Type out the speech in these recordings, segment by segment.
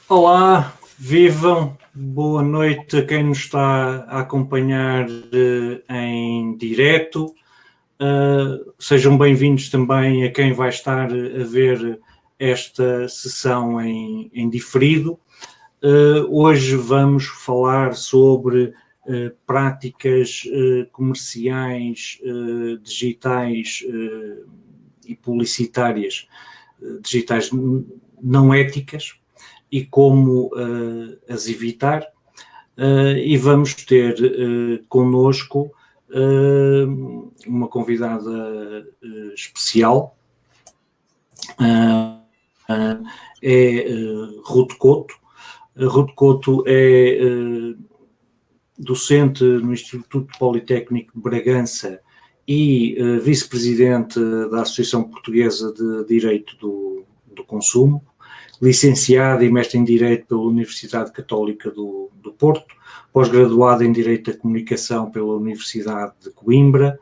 Olá, vivam, boa noite a quem nos está a acompanhar em direto. Sejam bem-vindos também a quem vai estar a ver esta sessão em diferido. Hoje vamos falar sobre práticas comerciais, digitais e publicitárias digitais não éticas e como as evitar, e vamos ter connosco uma convidada especial, é Ruth Couto. Ruth Couto é docente no Instituto Politécnico de Bragança e vice-presidente da Associação Portuguesa de Direito do Consumo, licenciada e mestre em Direito pela Universidade Católica do Porto, pós-graduada em Direito da Comunicação pela Universidade de Coimbra,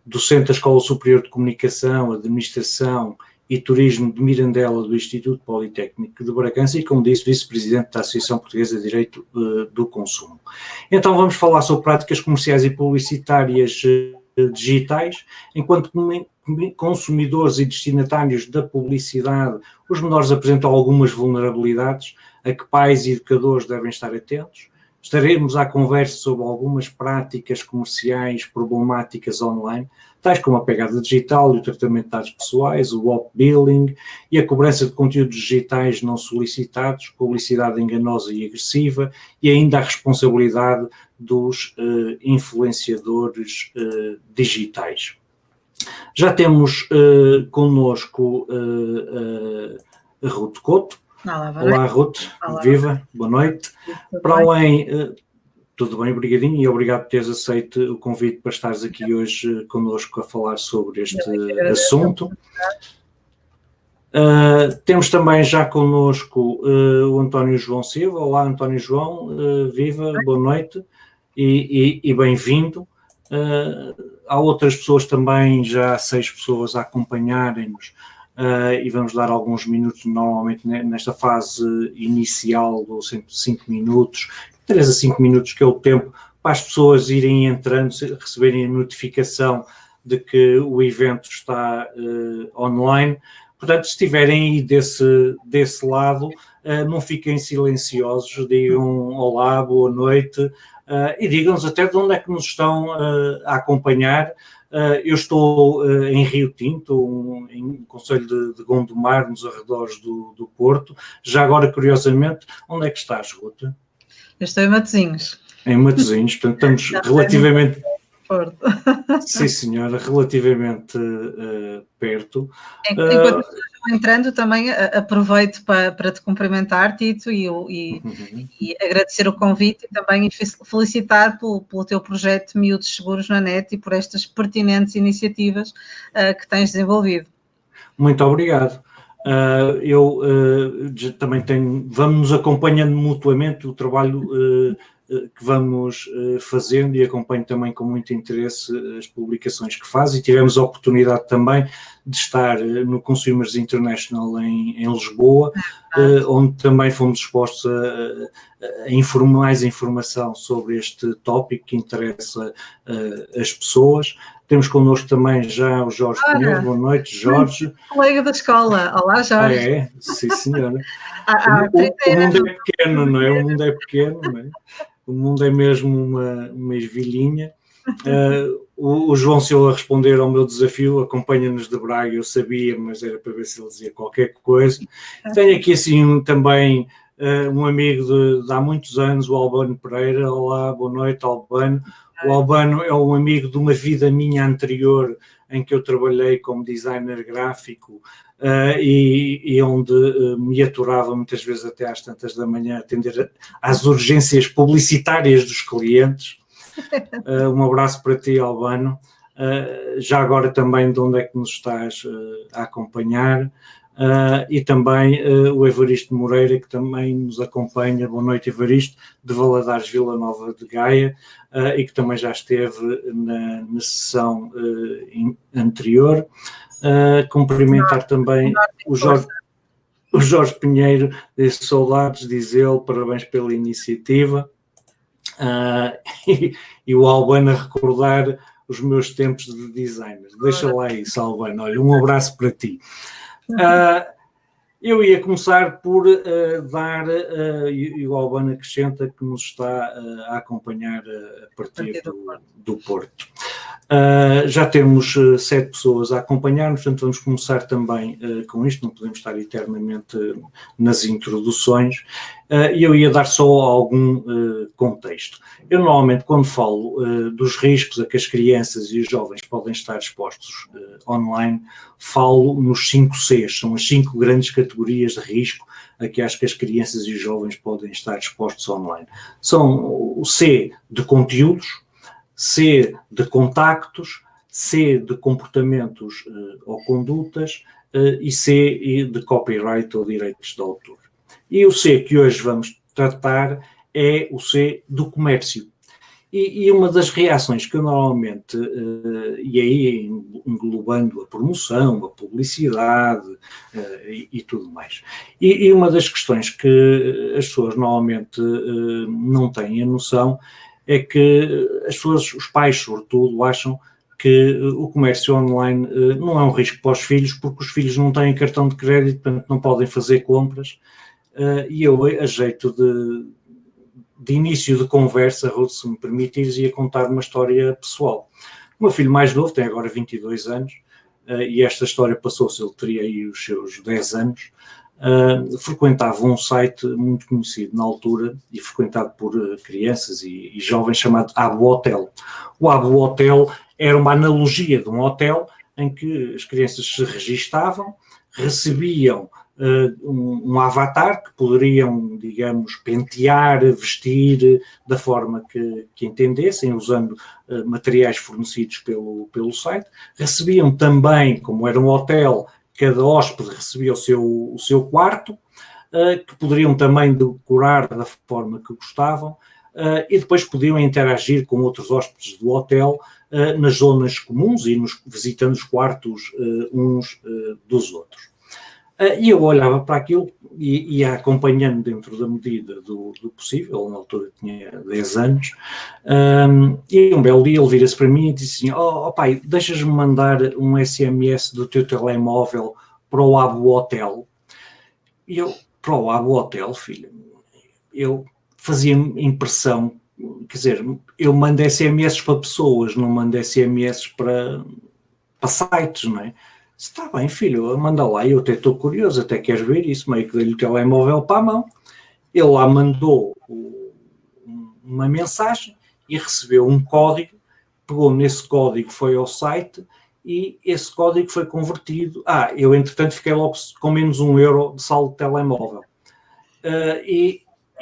docente da Escola Superior de Comunicação, Administração e Turismo de Mirandela do Instituto Politécnico de Bragança e, como disse, vice-presidente da Associação Portuguesa de Direito do Consumo. Então vamos falar sobre práticas comerciais e publicitárias digitais. Enquanto consumidores e destinatários da publicidade, os menores apresentam algumas vulnerabilidades a que pais e educadores devem estar atentos. Estaremos à conversa sobre algumas práticas comerciais problemáticas online, tais como a pegada digital e o tratamento de dados pessoais, o off-billing e a cobrança de conteúdos digitais não solicitados, publicidade enganosa e agressiva e ainda a responsabilidade dos influenciadores digitais. Já temos connosco a Ruth Couto. Olá, Ruth. Olá. Viva, boa noite. Para além, tudo bem, obrigadinho, e obrigado por teres aceito o convite para estares aqui hoje connosco a falar sobre este assunto. Temos também já connosco o António João Silva. Olá, António João, viva, boa noite e bem-vindo. Há outras pessoas também, já 6 pessoas a acompanharem-nos, e vamos dar alguns minutos, normalmente nesta fase inicial, dos 5 minutos, 3 a 5 minutos, que é o tempo para as pessoas irem entrando, receberem a notificação de que o evento está online. Portanto, se estiverem aí desse lado, não fiquem silenciosos, digam olá, boa noite, e digam-nos até de onde é que nos estão a acompanhar. Eu estou em Rio Tinto, em Concelho de Gondomar, nos arredores do Porto. Já agora, curiosamente, onde é que estás, Ruth? Eu estou em Matosinhos. Em Matosinhos, portanto estamos relativamente... Porto. Sim, senhora, relativamente perto. Enquanto as pessoas vão entrando, também aproveito para te cumprimentar, Tito, e agradecer o convite e também felicitar pelo teu projeto Miúdos Seguros na Net e por estas pertinentes iniciativas que tens desenvolvido. Muito obrigado. Eu também vamos nos acompanhando mutuamente o trabalho que vamos fazendo, e acompanho também com muito interesse as publicações que faz, e tivemos a oportunidade também de estar no Consumers International em Lisboa, onde também fomos expostos a mais informação sobre este tópico que interessa as pessoas. Temos connosco também já o Jorge Pinheiro. Boa noite, Jorge. Colega da escola. Olá, Jorge. É? Sim, senhora. O mundo é pequeno, não é? O mundo é pequeno, não é? O mundo é mesmo uma ervilhinha. O João Silva a responder ao meu desafio, acompanha-nos de Braga, eu sabia, mas era para ver se ele dizia qualquer coisa. Tenho aqui assim também um amigo de há muitos anos, o Albano Pereira. Olá, boa noite, Albano. O Albano é um amigo de uma vida minha anterior, em que eu trabalhei como designer gráfico, e onde me aturava muitas vezes até às tantas da manhã a atender às urgências publicitárias dos clientes. Um abraço para ti, Albano. Já agora também de onde é que nos estás a acompanhar, e também o Evaristo Moreira, que também nos acompanha. Boa noite, Evaristo, de Valadares, Vila Nova de Gaia, e que também já esteve na sessão anterior. Cumprimentar também o Jorge. O Jorge Pinheiro disse saudades, diz ele, parabéns pela iniciativa. E o Albano a recordar os meus tempos de designer. Deixa lá isso, Albano. Olha, um abraço para ti. Eu ia começar por dar, e o Albano acrescenta que nos está a acompanhar a partir do Porto. Já temos 7 pessoas a acompanhar-nos, portanto vamos começar também com isto, não podemos estar eternamente nas introduções, e eu ia dar só algum contexto. Eu normalmente quando falo dos riscos a que as crianças e os jovens podem estar expostos online, falo nos 5 Cs, são as 5 grandes categorias de risco a que acho que as crianças e os jovens podem estar expostos online. São o C de conteúdos, C de contactos, C de comportamentos ou condutas e C de copyright ou direitos de autor. E o C que hoje vamos tratar é o C do comércio. E uma das reações que eu normalmente, e aí englobando a promoção, a publicidade e tudo mais, e uma das questões que as pessoas normalmente não têm a noção é que as pessoas, os pais sobretudo, acham que o comércio online não é um risco para os filhos, porque os filhos não têm cartão de crédito, portanto não podem fazer compras, e eu, a jeito de início de conversa, Ruth, se me permitires, ia contar uma história pessoal. O meu filho mais novo tem agora 22 anos, e esta história passou-se, ele teria aí os seus 10 anos, frequentava um site muito conhecido na altura e frequentado por crianças e jovens chamado Abo Hotel. O Abo Hotel era uma analogia de um hotel em que as crianças se registavam, recebiam um avatar que poderiam, digamos, pentear, vestir da forma que entendessem, usando materiais fornecidos pelo site. Recebiam também, como era um hotel, cada hóspede recebia o seu quarto, que poderiam também decorar da forma que gostavam, e depois podiam interagir com outros hóspedes do hotel nas zonas comuns e visitando os quartos uns dos outros. E eu olhava para aquilo e ia acompanhando dentro da medida do possível, na altura tinha 10 anos, e um belo dia ele vira-se para mim e disse assim, oh pai, deixas-me mandar um SMS do teu telemóvel para o Abo Hotel? E eu, para o Abo Hotel, filho, eu fazia impressão, quer dizer, eu mando SMS para pessoas, não mando SMS para sites, não é? Está bem, filho, manda lá, eu até estou curioso, até quero ver isso, meio que dei-lhe o telemóvel para a mão. Ele lá mandou uma mensagem e recebeu um código, pegou nesse código, foi ao site e esse código foi convertido. Eu entretanto fiquei logo com menos €1 de saldo de telemóvel. E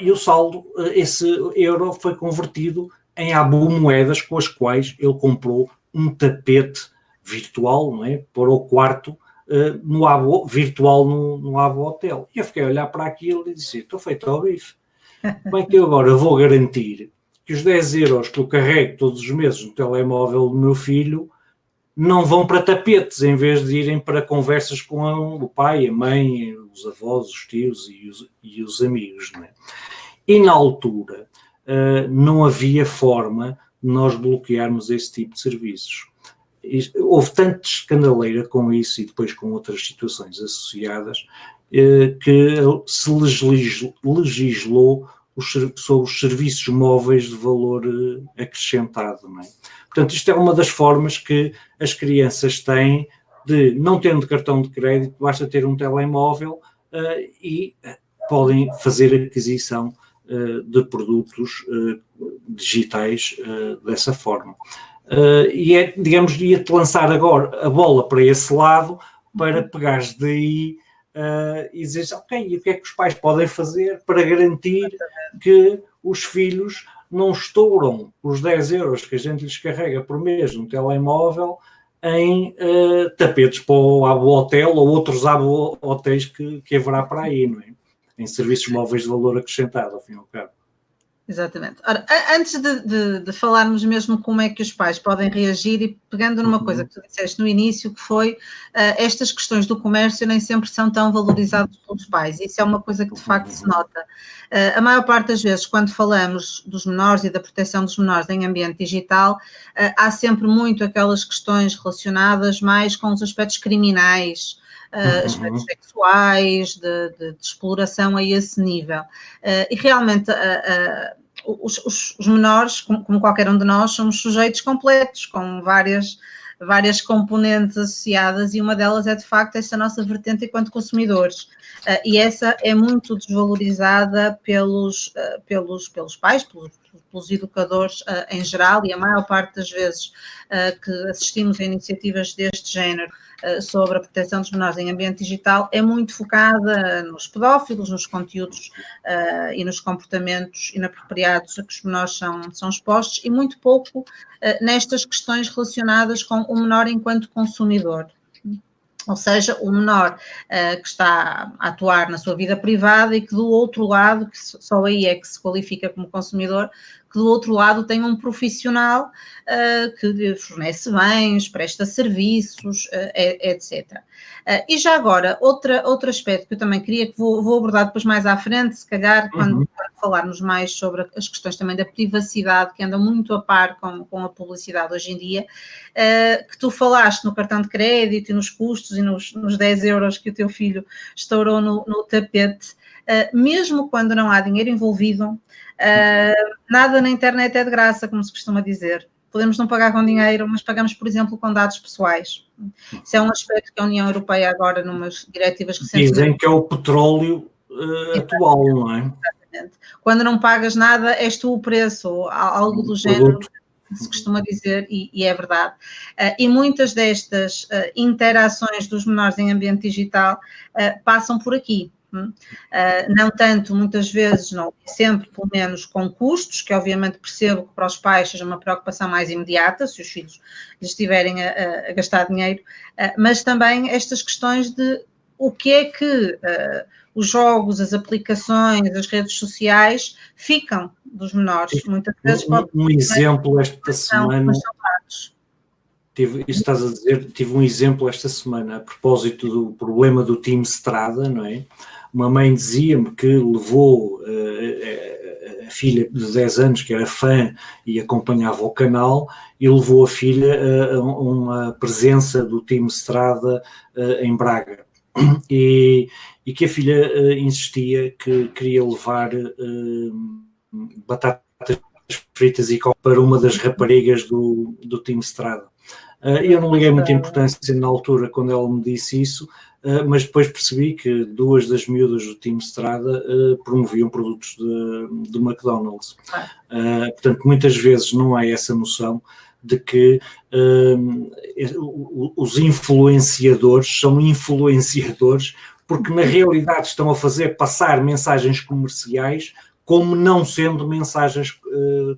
o saldo, esse euro foi convertido em Abo moedas com as quais ele comprou um tapete virtual, não é? Para o quarto no Abo, virtual no Abo Hotel. E eu fiquei a olhar para aquilo e disse, estou feito ao bife. Como é que eu agora vou garantir que os 10 euros que eu carrego todos os meses no telemóvel do meu filho não vão para tapetes, em vez de irem para conversas com o pai, a mãe, os avós, os tios e os amigos, não é? E na altura não havia forma de nós bloquearmos esse tipo de serviços. Houve tanta escandaleira com isso e depois com outras situações associadas que se legislou sobre os serviços móveis de valor acrescentado, não é? Portanto, isto é uma das formas que as crianças têm de, não tendo cartão de crédito, basta ter um telemóvel e podem fazer aquisição de produtos digitais dessa forma. E é, digamos, ia-te lançar agora a bola para esse lado para pegares daí e dizeres, ok, e o que é que os pais podem fazer para garantir que os filhos não estouram os 10 euros que a gente lhes carrega por mês no telemóvel em tapetes para o Abo Hotel ou outros Abo Hotéis que haverá para aí, não é? Em serviços móveis de valor acrescentado, ao fim e ao cabo. Exatamente. Ora, antes de falarmos mesmo como é que os pais podem reagir, e pegando numa coisa que tu disseste no início, que foi estas questões do comércio nem sempre são tão valorizadas pelos pais. Isso é uma coisa que de facto se nota. A maior parte das vezes, quando falamos dos menores e da proteção dos menores em ambiente digital, há sempre muito aquelas questões relacionadas mais com os aspectos criminais, aspectos sexuais, de exploração a esse nível. E realmente os menores, como qualquer um de nós, somos sujeitos completos, com várias componentes associadas, e uma delas é de facto essa nossa vertente enquanto consumidores. E essa é muito desvalorizada pelos pais, pelos educadores em geral, e a maior parte das vezes que assistimos a iniciativas deste género sobre a proteção dos menores em ambiente digital é muito focada nos pedófilos, nos conteúdos e nos comportamentos inapropriados a que os menores são expostos, e muito pouco nestas questões relacionadas com o menor enquanto consumidor. Ou seja, o menor que está a atuar na sua vida privada e que do outro lado, que só aí é que se qualifica como consumidor, que do outro lado tem um profissional que lhe fornece bens, presta serviços, etc. E já agora, outro aspecto que eu também queria, que vou abordar depois mais à frente, se calhar, quando falarmos mais sobre as questões também da privacidade, que andam muito a par com a publicidade hoje em dia, que tu falaste no cartão de crédito e nos custos e nos 10 euros que o teu filho estourou no tapete, mesmo quando não há dinheiro envolvido, nada na internet é de graça, como se costuma dizer. Podemos não pagar com dinheiro, mas pagamos, por exemplo, com dados pessoais. Isso é um aspecto que a União Europeia agora, numas diretivas recentes... Dizem que é o petróleo atual, não é? Exatamente. Quando não pagas nada, és tu o preço, ou algo do género, se costuma dizer, e é verdade. E muitas destas interações dos menores em ambiente digital passam por aqui. Não tanto, muitas vezes, não sempre, pelo menos com custos, que obviamente percebo que para os pais seja uma preocupação mais imediata, se os filhos lhes estiverem a gastar dinheiro, mas também estas questões de o que é que os jogos, as aplicações, as redes sociais ficam dos menores. Muitas vezes um exemplo esta semana, isso estás a dizer, tive um exemplo esta semana a propósito do problema do Team Strada, não é? Uma mãe dizia-me que levou a filha de 10 anos, que era fã e acompanhava o canal, e levou a filha a uma presença do Team Strada em Braga. E que a filha insistia que queria levar batatas fritas e coca para uma das raparigas do Team Strada. Eu não liguei muita importância na altura quando ela me disse isso, mas depois percebi que duas das miúdas do Team Strada promoviam produtos do McDonald's. Portanto, muitas vezes não há essa noção de que os influenciadores são influenciadores porque na realidade estão a fazer passar mensagens comerciais como não sendo mensagens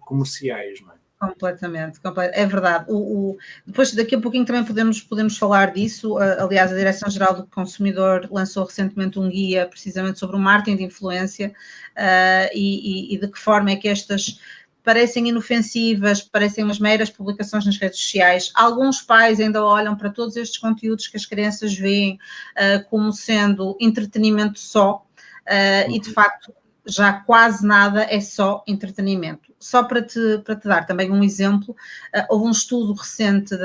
comerciais, não é? Completamente, é verdade. Depois, daqui a pouquinho também podemos falar disso. Aliás, a Direção-Geral do Consumidor lançou recentemente um guia precisamente sobre o marketing de influência e de que forma é que estas parecem inofensivas, parecem umas meras publicações nas redes sociais. Alguns pais ainda olham para todos estes conteúdos que as crianças veem como sendo entretenimento só, e de facto já quase nada é só entretenimento. Só para te dar também um exemplo, houve um estudo recente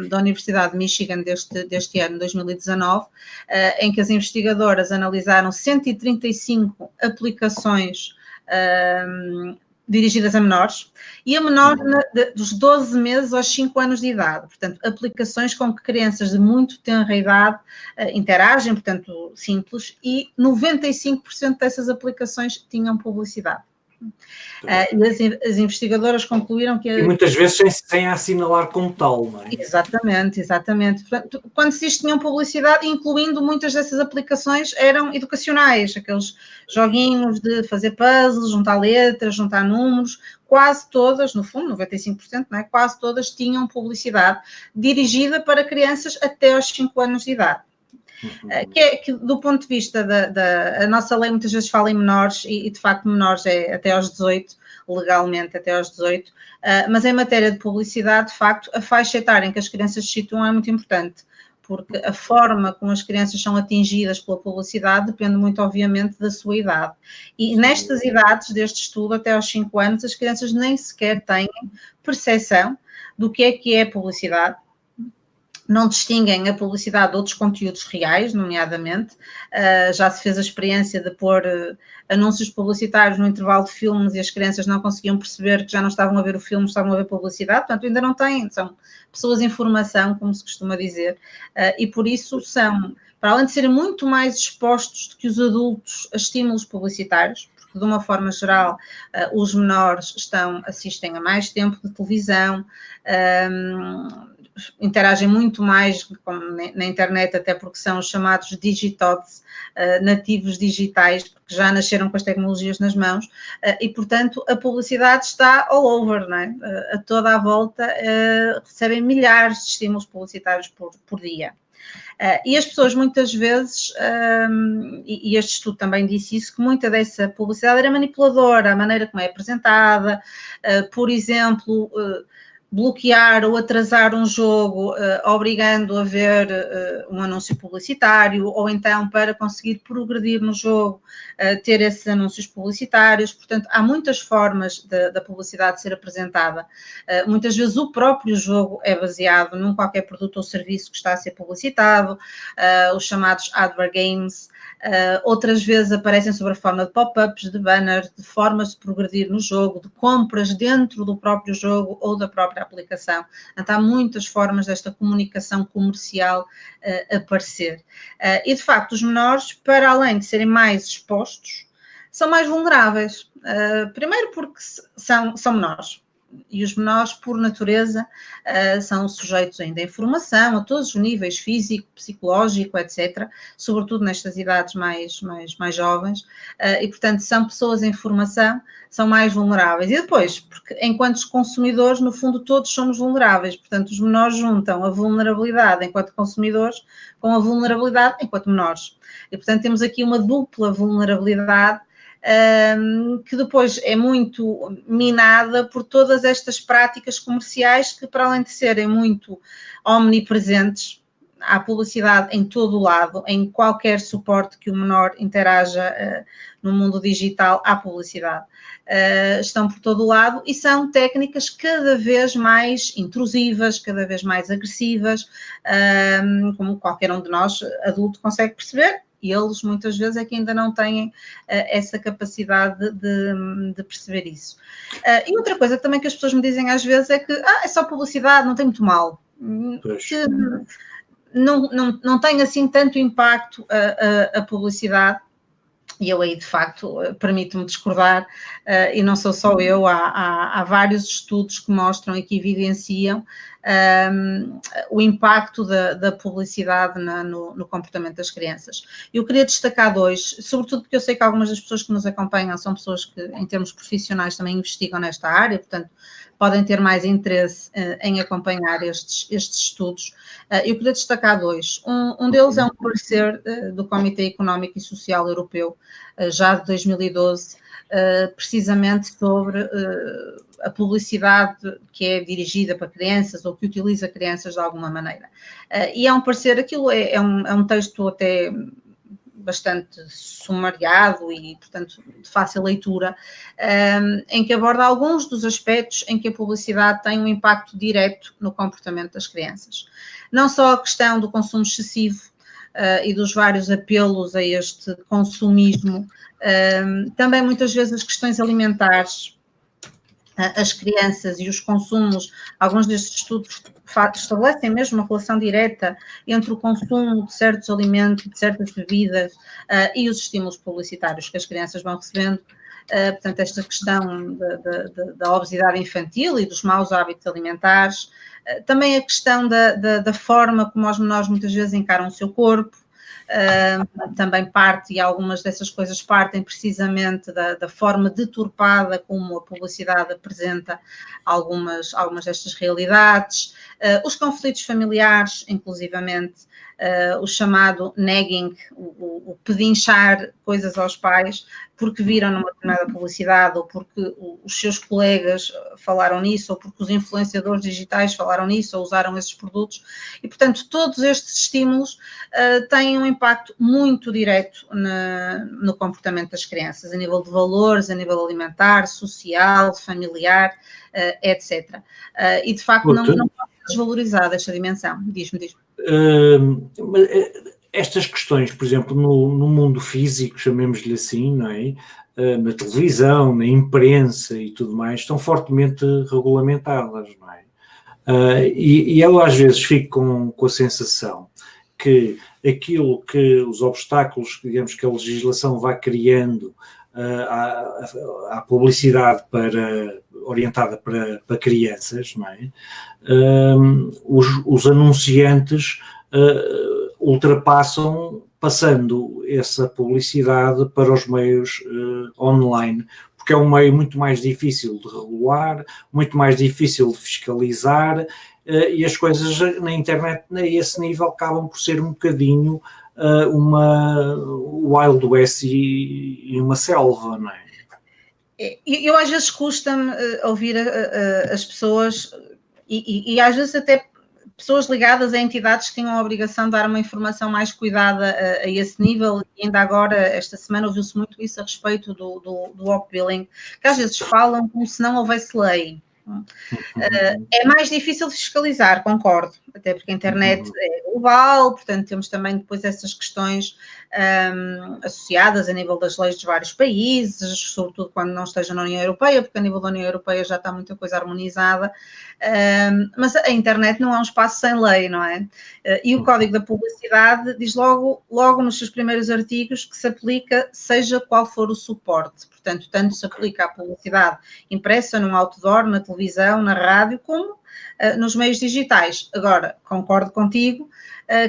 da Universidade de Michigan deste ano, 2019, em que as investigadoras analisaram 135 aplicações dirigidas a menores, e a menor dos 12 meses aos 5 anos de idade. Portanto, aplicações com que crianças de muito tenra idade interagem, portanto, simples, e 95% dessas aplicações tinham publicidade. E as investigadoras concluíram que... E muitas vezes sem assinalar como tal, não é? Exatamente. Portanto, quando se diz que tinham publicidade, incluindo muitas dessas aplicações, eram educacionais, aqueles joguinhos de fazer puzzles, juntar letras, juntar números, quase todas, no fundo, 95%, não é? Quase todas tinham publicidade dirigida para crianças até aos 5 anos de idade. Que do ponto de vista a nossa lei muitas vezes fala em menores e de facto menores é até aos 18, legalmente até aos 18, mas em matéria de publicidade, de facto, a faixa etária em que as crianças se situam é muito importante, porque a forma como as crianças são atingidas pela publicidade depende muito, obviamente, da sua idade. E nestas idades, deste estudo, até aos 5 anos, as crianças nem sequer têm percepção do que é publicidade, não distinguem a publicidade de outros conteúdos reais, nomeadamente. Já se fez a experiência de pôr anúncios publicitários no intervalo de filmes e as crianças não conseguiam perceber que já não estavam a ver o filme, estavam a ver publicidade, portanto ainda não têm, são pessoas em formação, como se costuma dizer, e por isso são, para além de serem muito mais expostos do que os adultos a estímulos publicitários, porque de uma forma geral os menores assistem a mais tempo de televisão, interagem muito mais na internet, até porque são os chamados digitodes, nativos digitais, porque já nasceram com as tecnologias nas mãos, e, portanto, a publicidade está all over, não é? A toda a volta, recebem milhares de estímulos publicitários por dia. E as pessoas muitas vezes, e este estudo também disse isso, que muita dessa publicidade era manipuladora, a maneira como é apresentada, por exemplo, bloquear ou atrasar um jogo, obrigando a ver um anúncio publicitário, ou então para conseguir progredir no jogo, ter esses anúncios publicitários. Portanto, há muitas formas da publicidade ser apresentada. Muitas vezes o próprio jogo é baseado num qualquer produto ou serviço que está a ser publicitado, os chamados advert games. Outras vezes aparecem sob a forma de pop-ups, de banners, de formas de progredir no jogo, de compras dentro do próprio jogo ou da própria aplicação. Então, há muitas formas desta comunicação comercial aparecer. E, de facto, os menores, para além de serem mais expostos, são mais vulneráveis. Primeiro porque são menores. E os menores, por natureza, são sujeitos ainda à informação, a todos os níveis, físico, psicológico, etc., sobretudo nestas idades mais jovens, e, portanto, são pessoas em formação, são mais vulneráveis. E depois, porque enquanto consumidores, no fundo, todos somos vulneráveis, portanto, os menores juntam a vulnerabilidade enquanto consumidores com a vulnerabilidade enquanto menores. E, portanto, temos aqui uma dupla vulnerabilidade que depois é muito minada por todas estas práticas comerciais que, para além de serem muito omnipresentes, há publicidade em todo o lado, em qualquer suporte que o menor interaja no mundo digital, há publicidade. Estão por todo o lado e são técnicas cada vez mais intrusivas, cada vez mais agressivas, como qualquer um de nós, adulto, consegue perceber. E eles, muitas vezes, é que ainda não têm essa capacidade de perceber isso. E outra coisa também que as pessoas me dizem às vezes é que é só publicidade, não tem muito mal. Que não tem assim tanto impacto a publicidade. E eu aí, de facto, permito-me discordar, e não sou só eu, há vários estudos que mostram e que evidenciam o impacto da publicidade no comportamento das crianças. Eu queria destacar 2, sobretudo porque eu sei que algumas das pessoas que nos acompanham são pessoas que, em termos profissionais, também investigam nesta área, portanto, podem ter mais interesse em acompanhar estes estudos. Eu queria destacar 2. Um deles é um parecer do Comitê Económico e Social Europeu, já de 2012, precisamente sobre a publicidade que é dirigida para crianças ou que utiliza crianças de alguma maneira. E é um parecer, aquilo é um texto até bastante sumariado e, portanto, de fácil leitura, em que aborda alguns dos aspectos em que a publicidade tem um impacto direto no comportamento das crianças. Não só a questão do consumo excessivo e dos vários apelos a este consumismo, também muitas vezes as questões alimentares, as crianças e os consumos. Alguns destes estudos estabelecem mesmo uma relação direta entre o consumo de certos alimentos, de certas bebidas e os estímulos publicitários que as crianças vão recebendo. Portanto, esta questão da obesidade infantil e dos maus hábitos alimentares, também a questão da forma como os menores muitas vezes encaram o seu corpo, também parte, e algumas dessas coisas partem precisamente da forma deturpada como a publicidade apresenta algumas destas realidades, os conflitos familiares, inclusivamente, o chamado nagging, o pedinchar coisas aos pais porque viram numa determinada publicidade, ou porque os seus colegas falaram nisso, ou porque os influenciadores digitais falaram nisso, ou usaram esses produtos. E, portanto, todos estes estímulos têm um impacto muito direto no comportamento das crianças, a nível de valores, a nível alimentar, social, familiar, etc. E, de facto, não pode ser desvalorizada esta dimensão. Diz-me. Estas questões, por exemplo, no mundo físico, chamemos-lhe assim, não é? Na televisão, na imprensa e tudo mais, estão fortemente regulamentadas, não é? E eu às vezes fico com a sensação que aquilo que os obstáculos, digamos, que a legislação vai criando à publicidade orientada para crianças, não é? Os anunciantes ultrapassam, passando essa publicidade para os meios online, porque é um meio muito mais difícil de regular, muito mais difícil de fiscalizar, e as coisas na internet, a esse nível, acabam por ser um bocadinho uma Wild West e uma selva, não é? Eu às vezes custa-me ouvir as pessoas, e às vezes até pessoas ligadas a entidades que tinham a obrigação de dar uma informação mais cuidada a esse nível, e ainda agora, esta semana, ouviu-se muito isso a respeito do off-billing, que às vezes falam como se não houvesse lei. É mais difícil fiscalizar, concordo, até porque a internet é global, portanto temos também depois essas questões associadas a nível das leis de vários países, sobretudo quando não esteja na União Europeia, porque a nível da União Europeia já está muita coisa harmonizada, mas a internet não é um espaço sem lei, não é? E o Código da Publicidade diz logo nos seus primeiros artigos que se aplica seja qual for o suporte, portanto, tanto se aplica à publicidade impressa, num outdoor, na televisão, na rádio, como nos meios digitais. Agora, concordo contigo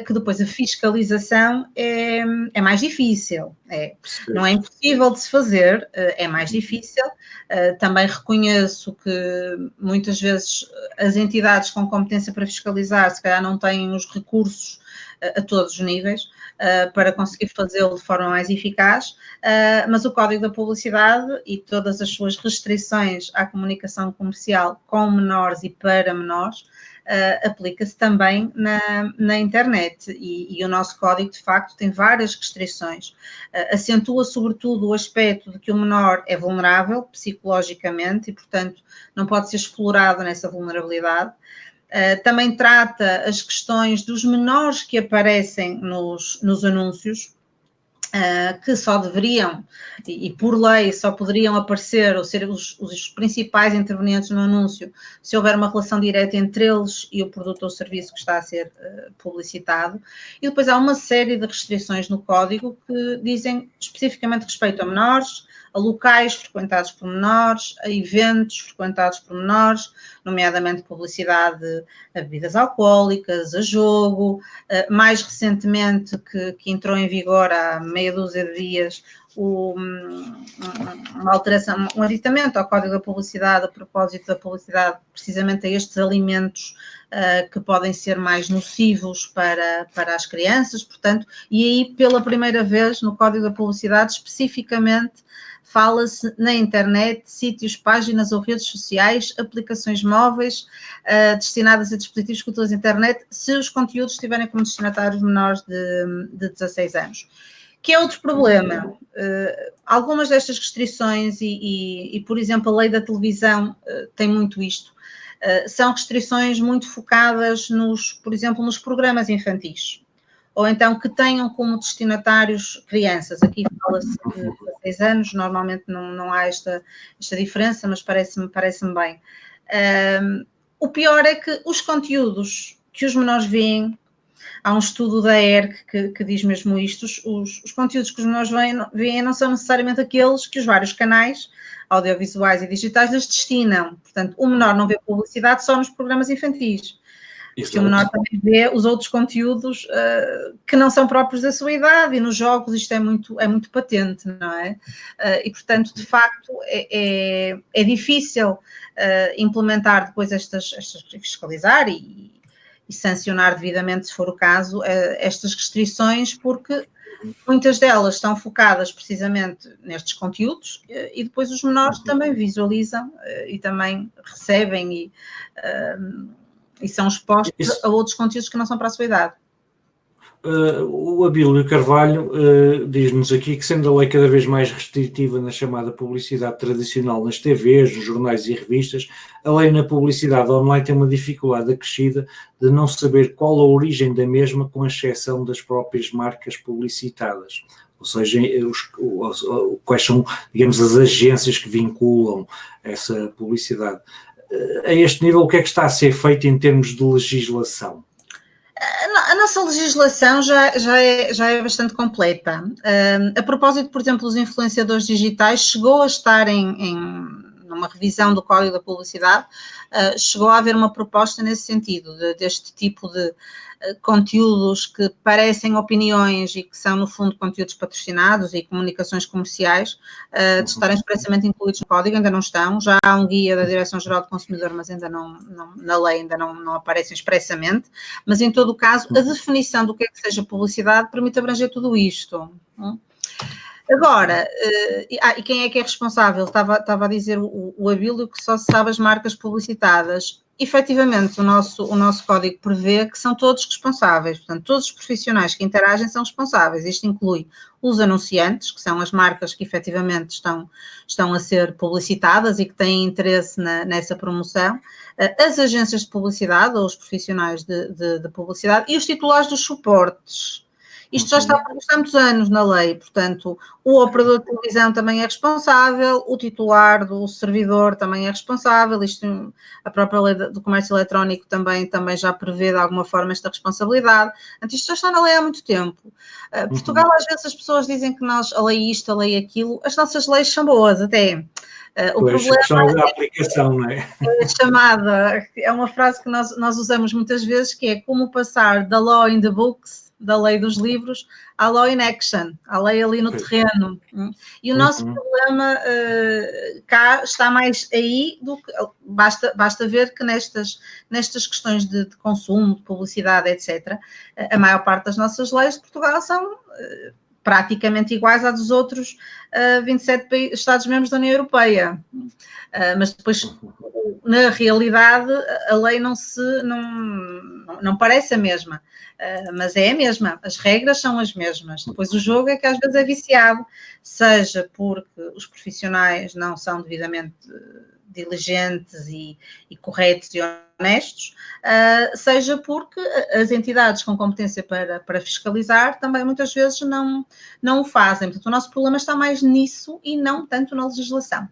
que depois a fiscalização é mais difícil. Não é impossível de se fazer, é mais difícil. Também reconheço que muitas vezes as entidades com competência para fiscalizar, se calhar não têm os recursos a todos os níveis para conseguir fazê-lo de forma mais eficaz, mas o Código da Publicidade e todas as suas restrições à comunicação comercial com menores e para menores aplica-se também na internet, e o nosso código de facto tem várias restrições, acentua sobretudo o aspecto de que o menor é vulnerável psicologicamente e portanto não pode ser explorado nessa vulnerabilidade. Também trata as questões dos menores que aparecem nos anúncios, que só deveriam, e por lei só poderiam aparecer ou ser os principais intervenientes no anúncio se houver uma relação direta entre eles e o produto ou serviço que está a ser publicitado. E depois há uma série de restrições no código que dizem especificamente respeito a menores, a locais frequentados por menores, a eventos frequentados por menores, nomeadamente publicidade a bebidas alcoólicas, a jogo. Mais recentemente, que entrou em vigor há meia dúzia de dias, uma alteração, um aditamento ao Código da Publicidade a propósito da publicidade precisamente a estes alimentos que podem ser mais nocivos para as crianças, portanto, e aí pela primeira vez no Código da Publicidade especificamente fala-se na internet, sítios, páginas ou redes sociais, aplicações móveis destinadas a dispositivos que utilizam a internet, se os conteúdos estiverem como destinatários menores de 16 anos. Que é outro problema. Algumas destas restrições e, por exemplo, a lei da televisão tem muito isto. São restrições muito focadas, por exemplo, nos programas infantis. Ou então que tenham como destinatários crianças. Aqui fala-se de 16 anos, normalmente não há esta diferença, mas parece-me bem. O pior é que os conteúdos que os menores veem, há um estudo da ERC que diz mesmo isto, os conteúdos que os menores veem não são necessariamente aqueles que os vários canais audiovisuais e digitais lhes destinam. Portanto, o menor não vê publicidade só nos programas infantis. Que o menor também vê os outros conteúdos que não são próprios da sua idade, e nos jogos isto é muito patente, não é? E, portanto, de facto, é difícil implementar depois fiscalizar e sancionar devidamente, se for o caso, estas restrições, porque muitas delas estão focadas precisamente nestes conteúdos e depois os menores também visualizam e também recebem e são expostos a outros conteúdos que não são para a sua idade. O Abílio Carvalho diz-nos aqui que, sendo a lei cada vez mais restritiva na chamada publicidade tradicional nas TVs, nos jornais e revistas, a lei na publicidade online tem uma dificuldade acrescida de não saber qual a origem da mesma, com exceção das próprias marcas publicitadas. Ou seja, quais são, digamos, as agências que vinculam essa publicidade. A este nível, o que é que está a ser feito em termos de legislação? A nossa legislação já é bastante completa. A propósito, por exemplo, dos influenciadores digitais, chegou a estar numa revisão do Código da Publicidade, chegou a haver uma proposta nesse sentido, deste tipo de conteúdos que parecem opiniões e que são, no fundo, conteúdos patrocinados e comunicações comerciais, de estarem expressamente incluídos no Código, ainda não estão. Já há um guia da Direção-Geral do Consumidor, mas ainda não na lei ainda não aparecem expressamente. Mas, em todo o caso, a definição do que é que seja publicidade permite abranger tudo isto. Agora, e quem é que é responsável? Estava a dizer o Abílio que só se sabe as marcas publicitadas. Efetivamente, o nosso código prevê que são todos responsáveis, portanto, todos os profissionais que interagem são responsáveis. Isto inclui os anunciantes, que são as marcas que efetivamente estão a ser publicitadas e que têm interesse nessa promoção, as agências de publicidade ou os profissionais de publicidade e os titulares dos suportes. Isto já está previsto há muitos anos na lei, portanto, o operador de televisão também é responsável, o titular do servidor também é responsável, a própria lei do comércio eletrónico também já prevê de alguma forma esta responsabilidade. Portanto, isto já está na lei há muito tempo. Portugal, às vezes as pessoas dizem que a lei isto, a lei aquilo, as nossas leis são boas até. O problema da aplicação, não é? É uma frase que nós usamos muitas vezes, que é como passar da law in the books, da lei dos livros, à law in action, à lei ali no terreno. E o nosso problema cá está mais aí do que... Basta ver que nestas questões de consumo, de publicidade, etc., a maior parte das nossas leis de Portugal são praticamente iguais às dos outros 27 Estados-membros da União Europeia. Mas depois, na realidade, a lei não parece a mesma, mas é a mesma, as regras são as mesmas. Depois o jogo é que às vezes é viciado, seja porque os profissionais não são devidamente diligentes e corretos e honestos, seja porque as entidades com competência para fiscalizar também muitas vezes não o fazem. Portanto, o nosso problema está mais nisso e não tanto na legislação.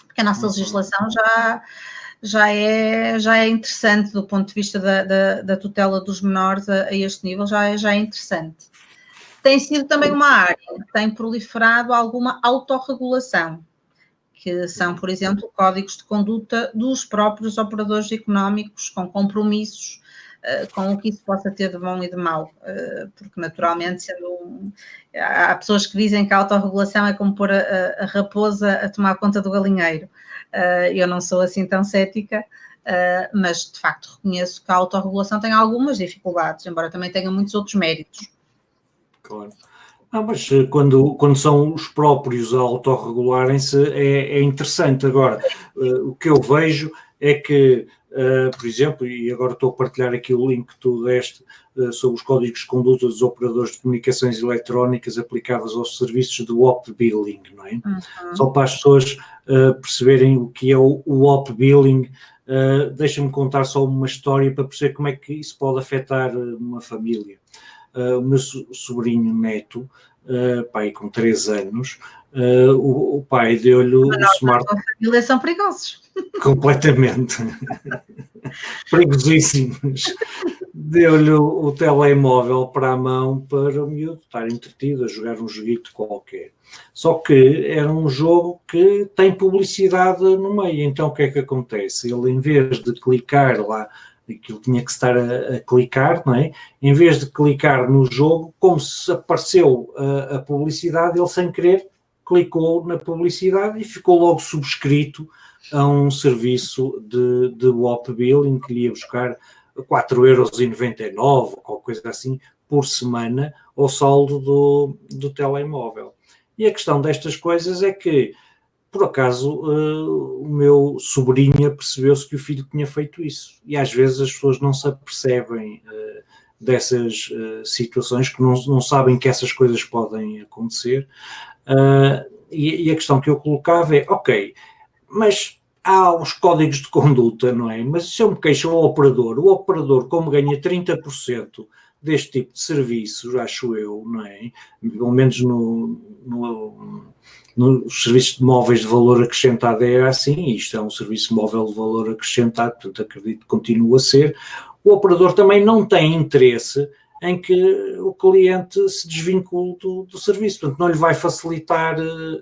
Porque a nossa legislação já é interessante do ponto de vista da tutela dos menores a este nível, já é interessante. Tem sido também uma área que tem proliferado alguma autorregulação, que são, por exemplo, códigos de conduta dos próprios operadores económicos, com compromissos com o que isso possa ter de bom e de mau, porque naturalmente há pessoas que dizem que a autorregulação é como pôr a raposa a tomar conta do galinheiro. Eu não sou assim tão cética, mas de facto reconheço que a autorregulação tem algumas dificuldades, embora também tenha muitos outros méritos. Claro. Mas quando são os próprios a autorregularem-se é interessante. Agora, o que eu vejo é que, por exemplo, e agora estou a partilhar aqui o link que tu deste sobre os códigos de conduta dos operadores de comunicações eletrónicas aplicáveis aos serviços de WOP Billing, não é? Só para as pessoas perceberem o que é o WOP Billing. Deixa-me contar só uma história para perceber como é que isso pode afetar uma família. O meu sobrinho neto, pai com 3 anos, o pai deu-lhe o smartphone. A família são perigosos. Completamente. Perigosíssimos. Deu-lhe o telemóvel para a mão para o miúdo estar entretido a jogar um joguito qualquer. Só que era um jogo que tem publicidade no meio. Então o que é que acontece? Ele, em vez de clicar lá, aquilo tinha que estar a clicar, não é? Em vez de clicar no jogo, como se apareceu a publicidade, ele sem querer clicou na publicidade e ficou logo subscrito a um serviço de WOP Billing que lhe ia buscar 4,99 ou qualquer coisa assim por semana ao saldo do telemóvel. E a questão destas coisas é que, por acaso, o meu sobrinho percebeu-se que o filho tinha feito isso. E às vezes as pessoas não se apercebem dessas situações, que não sabem que essas coisas podem acontecer. E a questão que eu colocava é, ok, mas há os códigos de conduta, não é? Mas se eu me queixo ao operador, o operador, como ganha 30% deste tipo de serviços, acho eu, não é? Pelo menos nos serviços de móveis de valor acrescentado é assim, isto é um serviço móvel de valor acrescentado, portanto acredito que continua a ser. O operador também não tem interesse em que o cliente se desvincule do serviço, portanto não lhe vai facilitar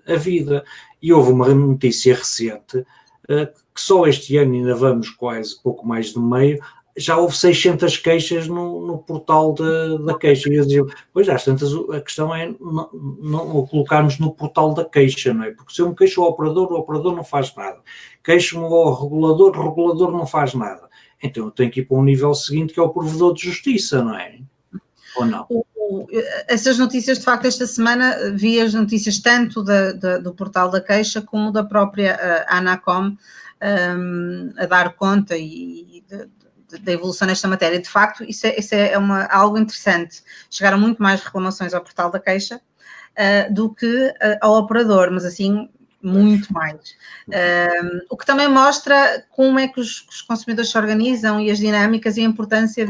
a vida. E houve uma notícia recente que só este ano, ainda vamos quase pouco mais de meio, já houve 600 queixas no portal da queixa. E eu dizia, pois às tantas, a questão é não colocarmos no portal da queixa, não é? Porque se eu me queixo ao operador, o operador não faz nada. Queixo-me ao regulador, o regulador não faz nada. Então eu tenho que ir para um nível seguinte, que é o provedor de justiça, não é? Ou não? Essas notícias, de facto, esta semana vi as notícias tanto do portal da queixa como da própria Anacom a dar conta da evolução nesta matéria. De facto, isso é algo interessante. Chegaram muito mais reclamações ao portal da queixa do que ao operador, mas assim, muito mais. O que também mostra como é que os consumidores se organizam e as dinâmicas e a importância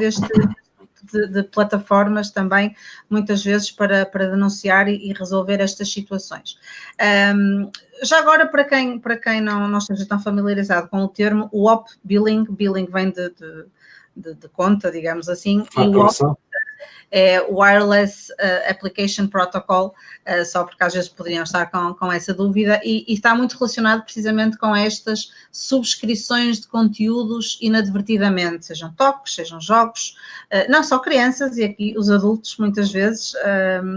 de plataformas também, muitas vezes, para denunciar e resolver estas situações. Já agora, para quem não esteja tão familiarizado com o termo, o OP Billing vem de conta, digamos assim, e o OP é Wireless Application Protocol, só porque às vezes poderiam estar com essa dúvida, e está muito relacionado precisamente com estas subscrições de conteúdos inadvertidamente, sejam toques, sejam jogos, não só crianças, e aqui os adultos muitas vezes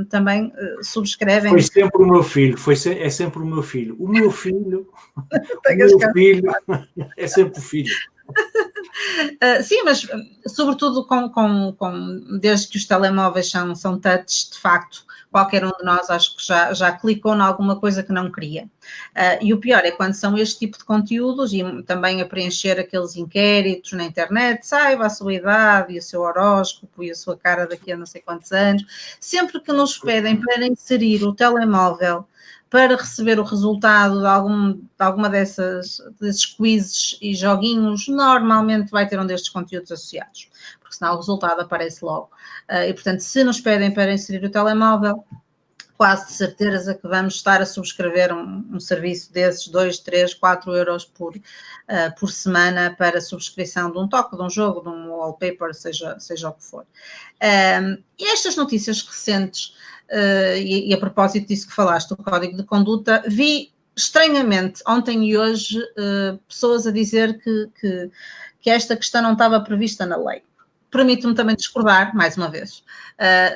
também subscrevem. Foi sempre o meu filho, é sempre o meu filho. O meu filho é sempre o filho. Sim, mas sobretudo desde que os telemóveis são touch, de facto, qualquer um de nós acho que já clicou em alguma coisa que não queria. E o pior é quando são este tipo de conteúdos e também a preencher aqueles inquéritos na internet, saiba a sua idade e o seu horóscopo e a sua cara daqui a não sei quantos anos. Sempre que nos pedem para inserir o telemóvel para receber o resultado de alguma desses quizzes e joguinhos, normalmente vai ter um destes conteúdos associados, porque senão o resultado aparece logo. E, portanto, se nos pedem para inserir o telemóvel, quase de certeza que vamos estar a subscrever um serviço desses 2, 3, 4 euros por semana para subscrição de um toque, de um jogo, de um wallpaper, seja o que for. E estas notícias recentes, e a propósito disso que falaste, o código de conduta, vi estranhamente ontem e hoje pessoas a dizer que esta questão não estava prevista na lei. Permito-me também discordar, mais uma vez.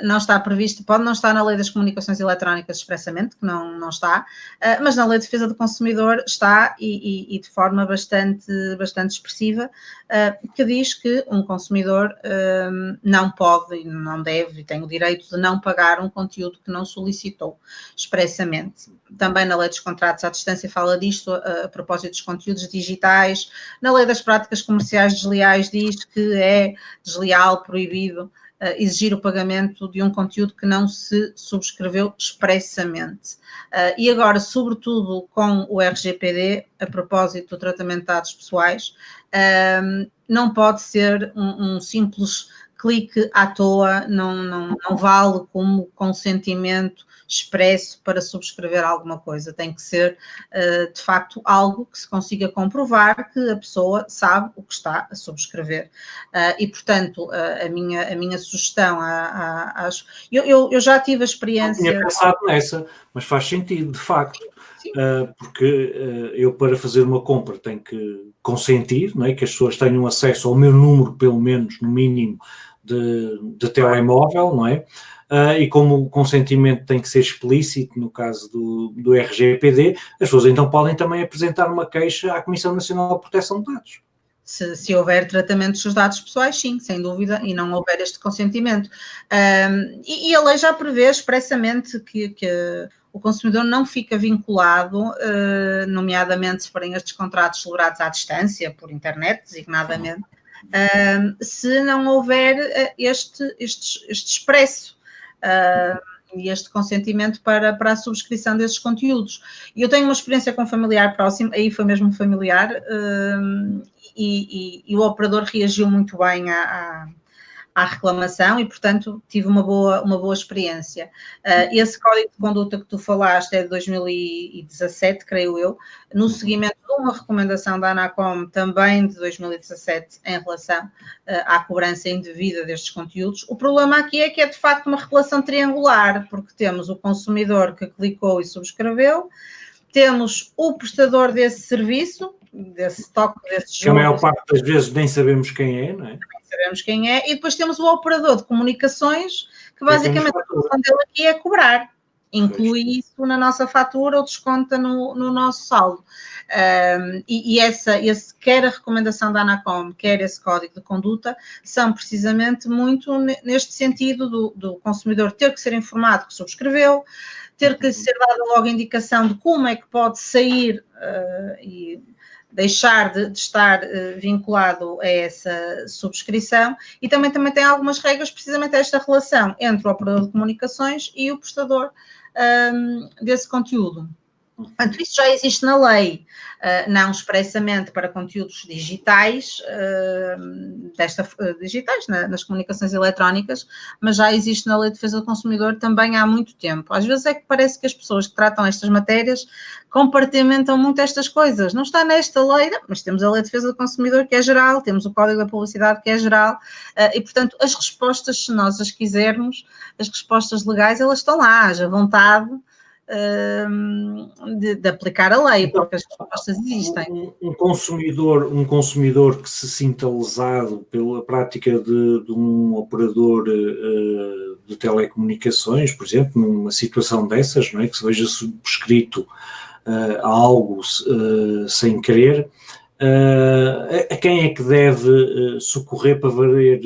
Não está previsto, pode não estar na Lei das Comunicações Eletrónicas expressamente, que não está, mas na Lei de Defesa do Consumidor está e de forma bastante expressiva, que diz que um consumidor não pode e não deve e tem o direito de não pagar um conteúdo que não solicitou expressamente. Também na Lei dos Contratos à Distância fala disto, a propósito dos conteúdos digitais. Na Lei das Práticas Comerciais Desleais diz que é desleal, proibido, exigir o pagamento de um conteúdo que não se subscreveu expressamente. E agora, sobretudo com o RGPD, a propósito do tratamento de dados pessoais, não pode ser um simples clique à toa, não vale como consentimento expresso para subscrever alguma coisa. Tem que ser, de facto, algo que se consiga comprovar que a pessoa sabe o que está a subscrever. E, portanto, a minha sugestão eu já tive a experiência... Não tinha pensado nessa, mas faz sentido, de facto. Porque eu, para fazer uma compra, tenho que consentir, não é? Que as pessoas tenham acesso ao meu número, pelo menos, no mínimo, de telemóvel, não é? E como o consentimento tem que ser explícito, no caso do RGPD, as pessoas então podem também apresentar uma queixa à Comissão Nacional de Proteção de Dados. Se houver tratamento dos dados pessoais, sim, sem dúvida, e não houver este consentimento. E a lei já prevê expressamente que o consumidor não fica vinculado, nomeadamente se forem estes contratos celebrados à distância, por internet, designadamente, se não houver este expresso e este consentimento para a subscrição desses conteúdos. E eu tenho uma experiência com um familiar próximo, aí foi mesmo familiar, e o operador reagiu muito bem à reclamação e, portanto, tive uma boa experiência. Esse código de conduta que tu falaste é de 2017, creio eu, no seguimento de uma recomendação da ANACOM também de 2017 em relação à cobrança indevida destes conteúdos. O problema aqui é que é de facto uma relação triangular, porque temos o consumidor que clicou e subscreveu, temos o prestador desse serviço, desse toque, desse jogo. Que a maior parte das vezes nem sabemos quem é, não é? Sabemos quem é, e depois temos o operador de comunicações, que basicamente a função dele aqui é cobrar. Inclui isso na nossa fatura ou desconta no nosso saldo. Esse, quer a recomendação da ANACOM, quer esse código de conduta, são precisamente muito neste sentido do consumidor ter que ser informado que subscreveu, ter que ser dada logo a indicação de como é que pode sair e deixar de estar vinculado a essa subscrição, e também tem algumas regras precisamente a esta relação entre o operador de comunicações e o prestador desse conteúdo. Portanto, isso já existe na lei, não expressamente para conteúdos digitais, digitais nas comunicações eletrónicas, mas já existe na Lei de Defesa do Consumidor também há muito tempo. Às vezes é que parece que as pessoas que tratam estas matérias compartimentam muito estas coisas. Não está nesta lei, mas temos a Lei de Defesa do Consumidor, que é geral, temos o Código da Publicidade, que é geral, e, portanto, as respostas, se nós as quisermos, as respostas legais, elas estão lá, haja vontade de aplicar a lei, então, porque as respostas existem. Um consumidor que se sinta lesado pela prática de um operador de telecomunicações, por exemplo, numa situação dessas, não é? Que se veja subscrito a algo sem querer, a quem é que deve socorrer para valer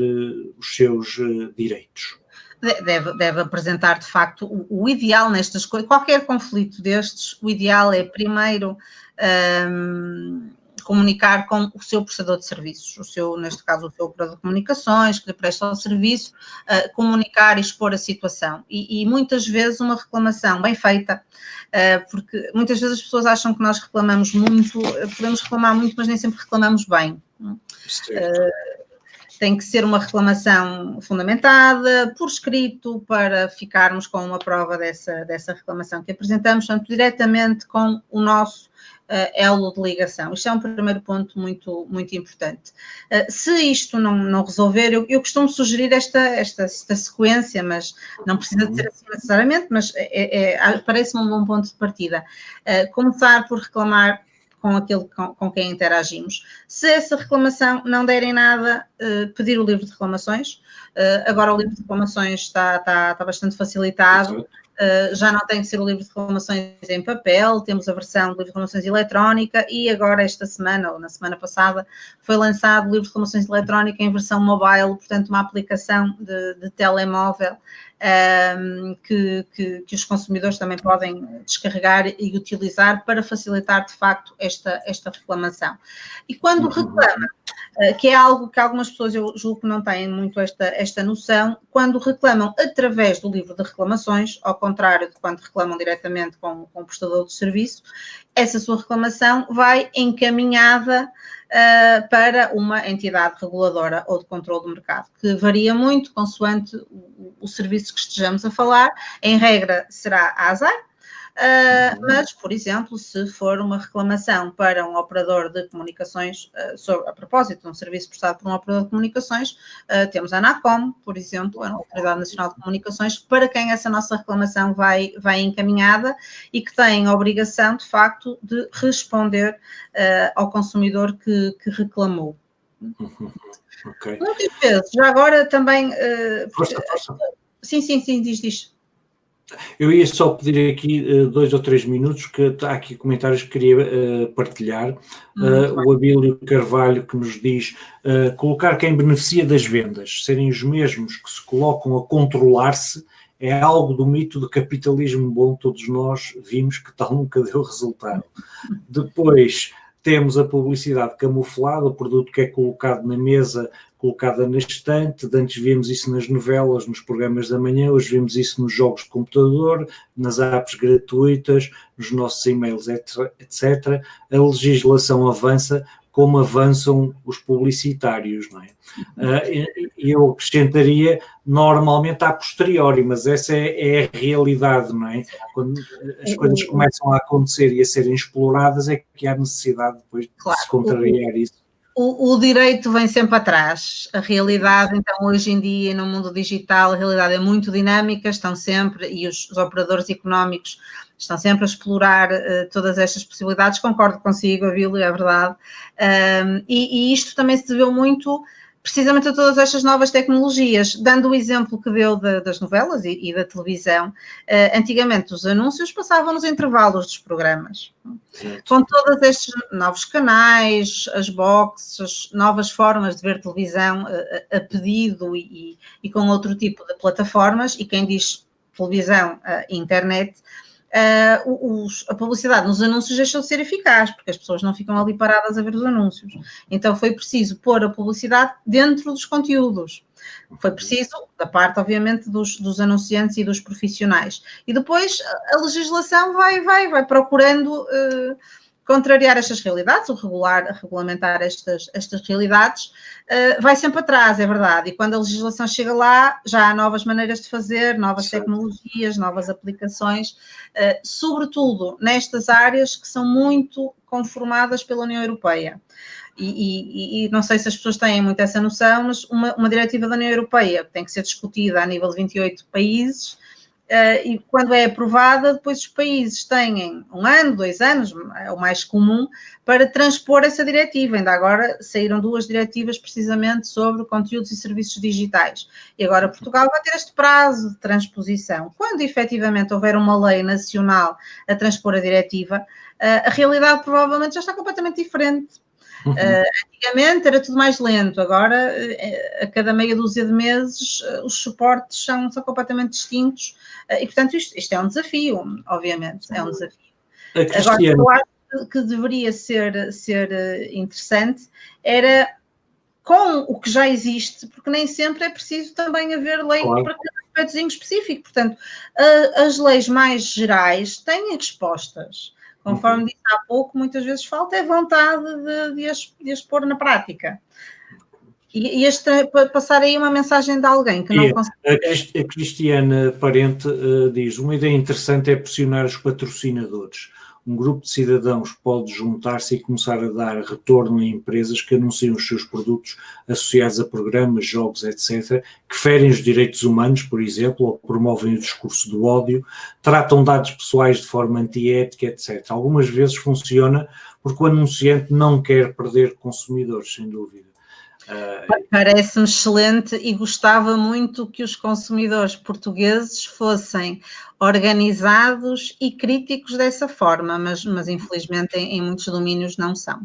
os seus direitos? Deve apresentar, de facto, o ideal nestas coisas. Qualquer conflito destes, o ideal é, primeiro, comunicar com o seu prestador de serviços, neste caso, o seu operador de comunicações, que lhe presta o serviço, comunicar e expor a situação. E muitas vezes uma reclamação bem feita, porque muitas vezes as pessoas acham que nós reclamamos muito, podemos reclamar muito, mas nem sempre reclamamos bem. Tem que ser uma reclamação fundamentada, por escrito, para ficarmos com uma prova dessa reclamação que apresentamos, portanto, diretamente com o nosso elo de ligação. Isto é um primeiro ponto muito, muito importante. Se isto não resolver, eu costumo sugerir esta sequência, mas não precisa de ser assim necessariamente, mas parece-me um bom ponto de partida. Começar por reclamar com aquele com quem interagimos. Se essa reclamação não der em nada, pedir o livro de reclamações. Agora o livro de reclamações está bastante facilitado. Já não tem que ser o livro de reclamações em papel, temos a versão do livro de reclamações eletrónica, e agora esta semana, ou na semana passada, foi lançado o livro de reclamações eletrónica em versão mobile, portanto uma aplicação de telemóvel que os consumidores também podem descarregar e utilizar para facilitar de facto esta reclamação. E quando reclama, que é algo que algumas pessoas eu julgo que não têm muito esta noção, quando reclamam através do livro de reclamações, ao contrário de quando reclamam diretamente com o prestador de serviço, essa sua reclamação vai encaminhada para uma entidade reguladora ou de controle do mercado, que varia muito consoante o serviço que estejamos a falar. Em regra, será a ASAI, mas, por exemplo, se for uma reclamação para um operador de comunicações, a propósito de um serviço prestado por um operador de comunicações, temos a ANACOM, por exemplo, a Autoridade Nacional de Comunicações, para quem essa nossa reclamação vai encaminhada e que tem a obrigação, de facto, de responder ao consumidor que reclamou. Okay. Muitas vezes, já agora também... Força. Sim, diz. Eu ia só pedir aqui 2 ou 3 minutos, que há aqui comentários que queria partilhar. O Abílio Carvalho que nos diz colocar quem beneficia das vendas, serem os mesmos que se colocam a controlar-se, é algo do mito do capitalismo bom, todos nós vimos que tal nunca deu resultado. Depois temos a publicidade camuflada, o produto que é colocado na mesa, colocada na estante. Antes víamos isso nas novelas, nos programas da manhã, hoje vemos isso nos jogos de computador, nas apps gratuitas, nos nossos e-mails, etc. A legislação avança como avançam os publicitários, não é? Eu acrescentaria normalmente a posteriori, mas essa é a realidade, não é? Quando as coisas começam a acontecer e a serem exploradas é que há necessidade depois de se contrariar isso. O direito vem sempre atrás. A realidade, então, hoje em dia, no mundo digital, a realidade é muito dinâmica, estão sempre, e os operadores económicos estão sempre a explorar todas estas possibilidades. Concordo consigo, Abílio, é verdade. E isto também se deveu muito precisamente a todas estas novas tecnologias. Dando o exemplo que deu das novelas e da televisão, antigamente os anúncios passavam nos intervalos dos programas. Com todos estes novos canais, as boxes, as novas formas de ver televisão a pedido e com outro tipo de plataformas, e quem diz televisão, internet, a publicidade nos anúncios deixou de ser eficaz, porque as pessoas não ficam ali paradas a ver os anúncios. Então foi preciso pôr a publicidade dentro dos conteúdos. Foi preciso, da parte, obviamente, dos anunciantes e dos profissionais. E depois a legislação vai procurando contrariar estas realidades, regulamentar estas realidades, vai sempre atrás, é verdade. E quando a legislação chega lá, já há novas maneiras de fazer, novas tecnologias, novas aplicações, sobretudo nestas áreas que são muito conformadas pela União Europeia. E não sei se as pessoas têm muito essa noção, mas uma diretiva da União Europeia tem que ser discutida a nível de 28 países, e quando é aprovada, depois os países têm 1 ano, 2 anos, é o mais comum, para transpor essa diretiva. Ainda agora saíram 2 diretivas precisamente sobre conteúdos e serviços digitais. E agora Portugal vai ter este prazo de transposição. Quando efetivamente houver uma lei nacional a transpor a diretiva, a realidade provavelmente já está completamente diferente. Antigamente era tudo mais lento, agora a cada meia dúzia de meses os suportes são completamente distintos, e portanto isto é um desafio, obviamente, é um desafio. Agora, eu acho que deveria ser interessante era com o que já existe, porque nem sempre é preciso também haver lei para cada aspectozinho específico. Portanto, as leis mais gerais têm respostas. Conforme disse há pouco, muitas vezes falta é vontade de as pôr na prática. E passar aí uma mensagem de alguém que não consegue. A Cristiana Parente diz: uma ideia interessante é pressionar os patrocinadores. Um grupo de cidadãos pode juntar-se e começar a dar retorno a empresas que anunciam os seus produtos associados a programas, jogos, etc., que ferem os direitos humanos, por exemplo, ou promovem o discurso do ódio, tratam dados pessoais de forma antiética, etc. Algumas vezes funciona porque o anunciante não quer perder consumidores, sem dúvida. Parece-me excelente e gostava muito que os consumidores portugueses fossem organizados e críticos dessa forma, mas infelizmente em muitos domínios não são.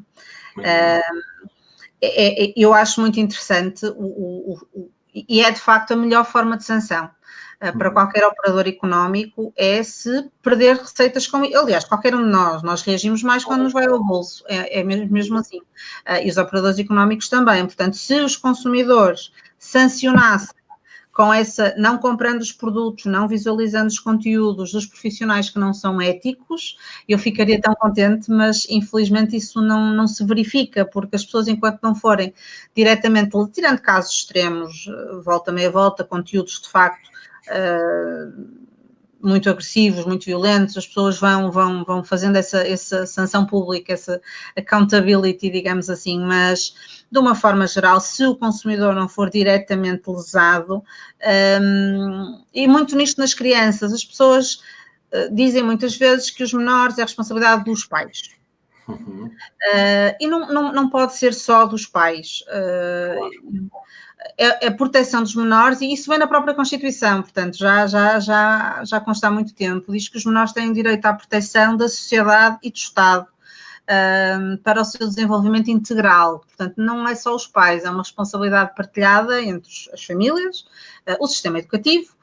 Eu acho muito interessante e é de facto a melhor forma de sanção para qualquer operador económico é se perder receitas com... Aliás, qualquer um de nós reagimos mais quando nos vai ao bolso, é mesmo assim. E os operadores económicos também. Portanto, se os consumidores sancionassem com essa, não comprando os produtos, não visualizando os conteúdos dos profissionais que não são éticos, eu ficaria tão contente, mas infelizmente isso não se verifica, porque as pessoas, enquanto não forem diretamente, tirando casos extremos, volta meia volta, conteúdos de facto muito agressivos, muito violentos, as pessoas vão fazendo essa sanção pública, essa accountability, digamos assim, mas de uma forma geral, se o consumidor não for diretamente lesado, e muito nisto nas crianças, as pessoas dizem muitas vezes que os menores é a responsabilidade dos pais. E não pode ser só dos pais. é a proteção dos menores, e isso vem na própria Constituição, portanto, já consta há muito tempo, diz que os menores têm direito à proteção da sociedade e do Estado, para o seu desenvolvimento integral. Portanto, não é só os pais, é uma responsabilidade partilhada entre as famílias, o sistema educativo,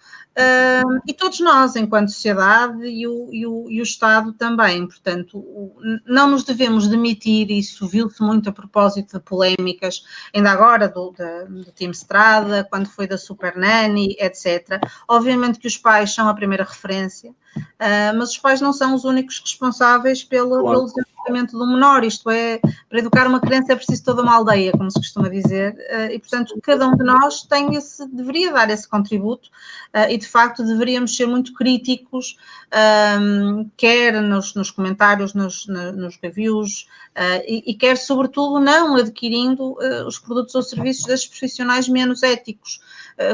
e todos nós, enquanto sociedade, e o Estado também. Portanto, não nos devemos demitir, isso viu-se muito a propósito de polémicas, ainda agora do Team Estrada, quando foi da Super Nanny, etc. Obviamente que os pais são a primeira referência, mas os pais não são os únicos responsáveis pelo desenvolvimento do menor, isto é, para educar uma criança é preciso toda uma aldeia, como se costuma dizer, e portanto cada um de nós deveria dar esse contributo, e de facto deveríamos ser muito críticos, quer nos comentários, nos reviews, e quer sobretudo não adquirindo os produtos ou serviços desses profissionais menos éticos.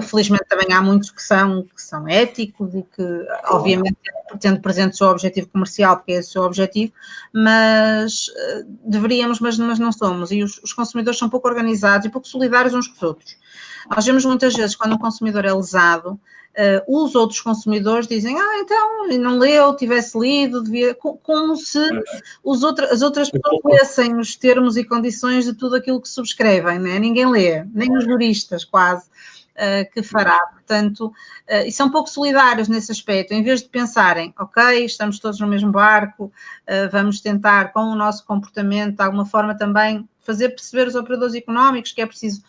Felizmente também há muitos que são éticos e que, obviamente, tendo presente o seu objetivo comercial, porque é esse o seu objetivo, mas deveríamos, mas não somos. E os consumidores são pouco organizados e pouco solidários uns com os outros. Nós vemos muitas vezes, quando um consumidor é lesado, os outros consumidores dizem, então, não leu, tivesse lido, devia... Como se as outras pessoas lessem os termos e condições de tudo aquilo que subscrevem, né? Ninguém lê, nem os juristas, quase. Que fará, portanto, e são pouco solidários nesse aspecto, em vez de pensarem, ok, estamos todos no mesmo barco, vamos tentar, com o nosso comportamento, de alguma forma também fazer perceber os operadores económicos que é preciso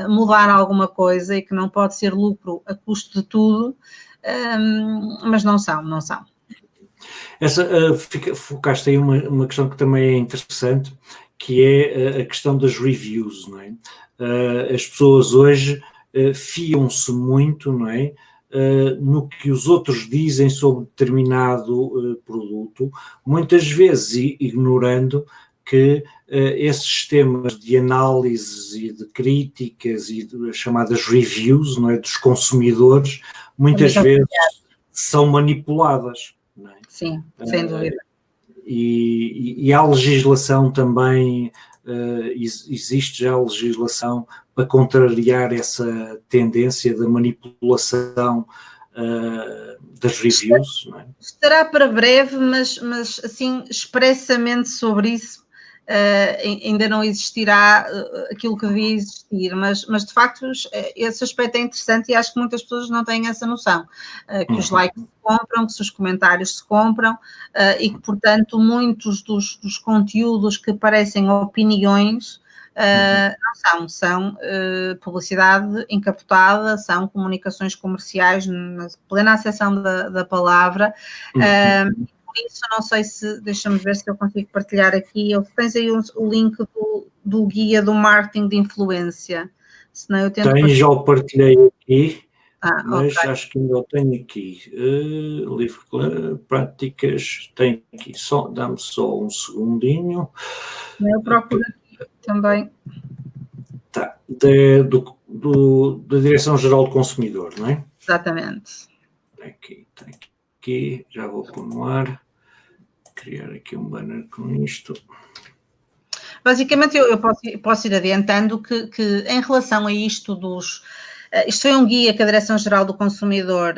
mudar alguma coisa e que não pode ser lucro a custo de tudo, mas não são. Focaste aí uma questão que também é interessante, que é a questão das reviews, não é? As pessoas hoje fiam-se muito, não é? No que os outros dizem sobre determinado produto, muitas vezes ignorando que esses sistemas de análise e de críticas e as chamadas reviews, não é, dos consumidores, muitas vezes são manipuladas. Não é? Sim, sem dúvida. E há legislação também, existe já legislação para contrariar essa tendência da manipulação das reviews, não é? Estará para breve, mas assim, expressamente sobre isso, ainda não existirá aquilo que devia existir, mas de facto esse aspecto é interessante e acho que muitas pessoas não têm essa noção, que os likes se compram, que os comentários se compram, e que, portanto, muitos dos conteúdos que parecem opiniões não são publicidade encapotada, são comunicações comerciais na plena acessão da palavra. Por isso, não sei se, deixa-me ver se eu consigo partilhar aqui, tens aí o link do guia do marketing de influência. Senão eu tento já o partilhei aqui, mas okay. acho que ainda o tenho aqui. Livro práticas, tem aqui, dá-me só um segundinho. Eu procuro aqui também. Tá, da Direção-Geral do Consumidor, não é? Exatamente. Está aqui, já vou pôr no ar, criar aqui um banner com isto. Basicamente, eu posso ir adiantando que em relação a isto isto foi um guia que a Direção-Geral do Consumidor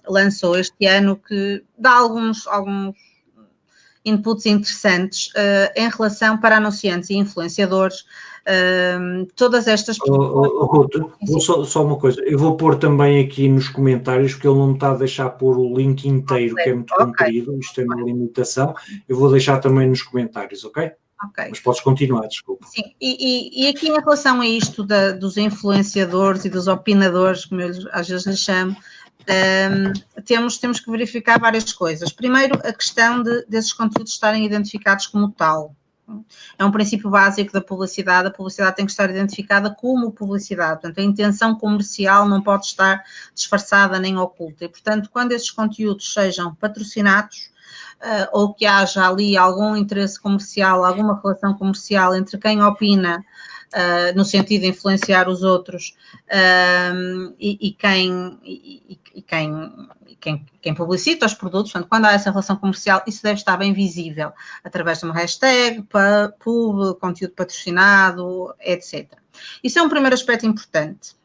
lançou este ano, que dá alguns inputs interessantes em relação para anunciantes e influenciadores. Todas estas... Ruth, só uma coisa, eu vou pôr também aqui nos comentários, porque ele não me está a deixar pôr o link inteiro, que é muito comprido, isto é uma limitação, eu vou deixar também nos comentários, ok? Okay. Mas podes continuar, desculpa. Sim, e aqui em relação a isto dos influenciadores e dos opinadores, como eu às vezes lhes chamo, temos que verificar várias coisas. Primeiro, a questão desses conteúdos estarem identificados como tal. É um princípio básico da publicidade. A publicidade tem que estar identificada como publicidade. Portanto, a intenção comercial não pode estar disfarçada nem oculta. E, portanto, quando esses conteúdos sejam patrocinados, ou que haja ali algum interesse comercial, alguma relação comercial entre quem opina, no sentido de influenciar os outros, e quem publicita os produtos. Portanto, quando há essa relação comercial, isso deve estar bem visível, através de uma hashtag, pub, conteúdo patrocinado, etc. Isso é um primeiro aspecto importante.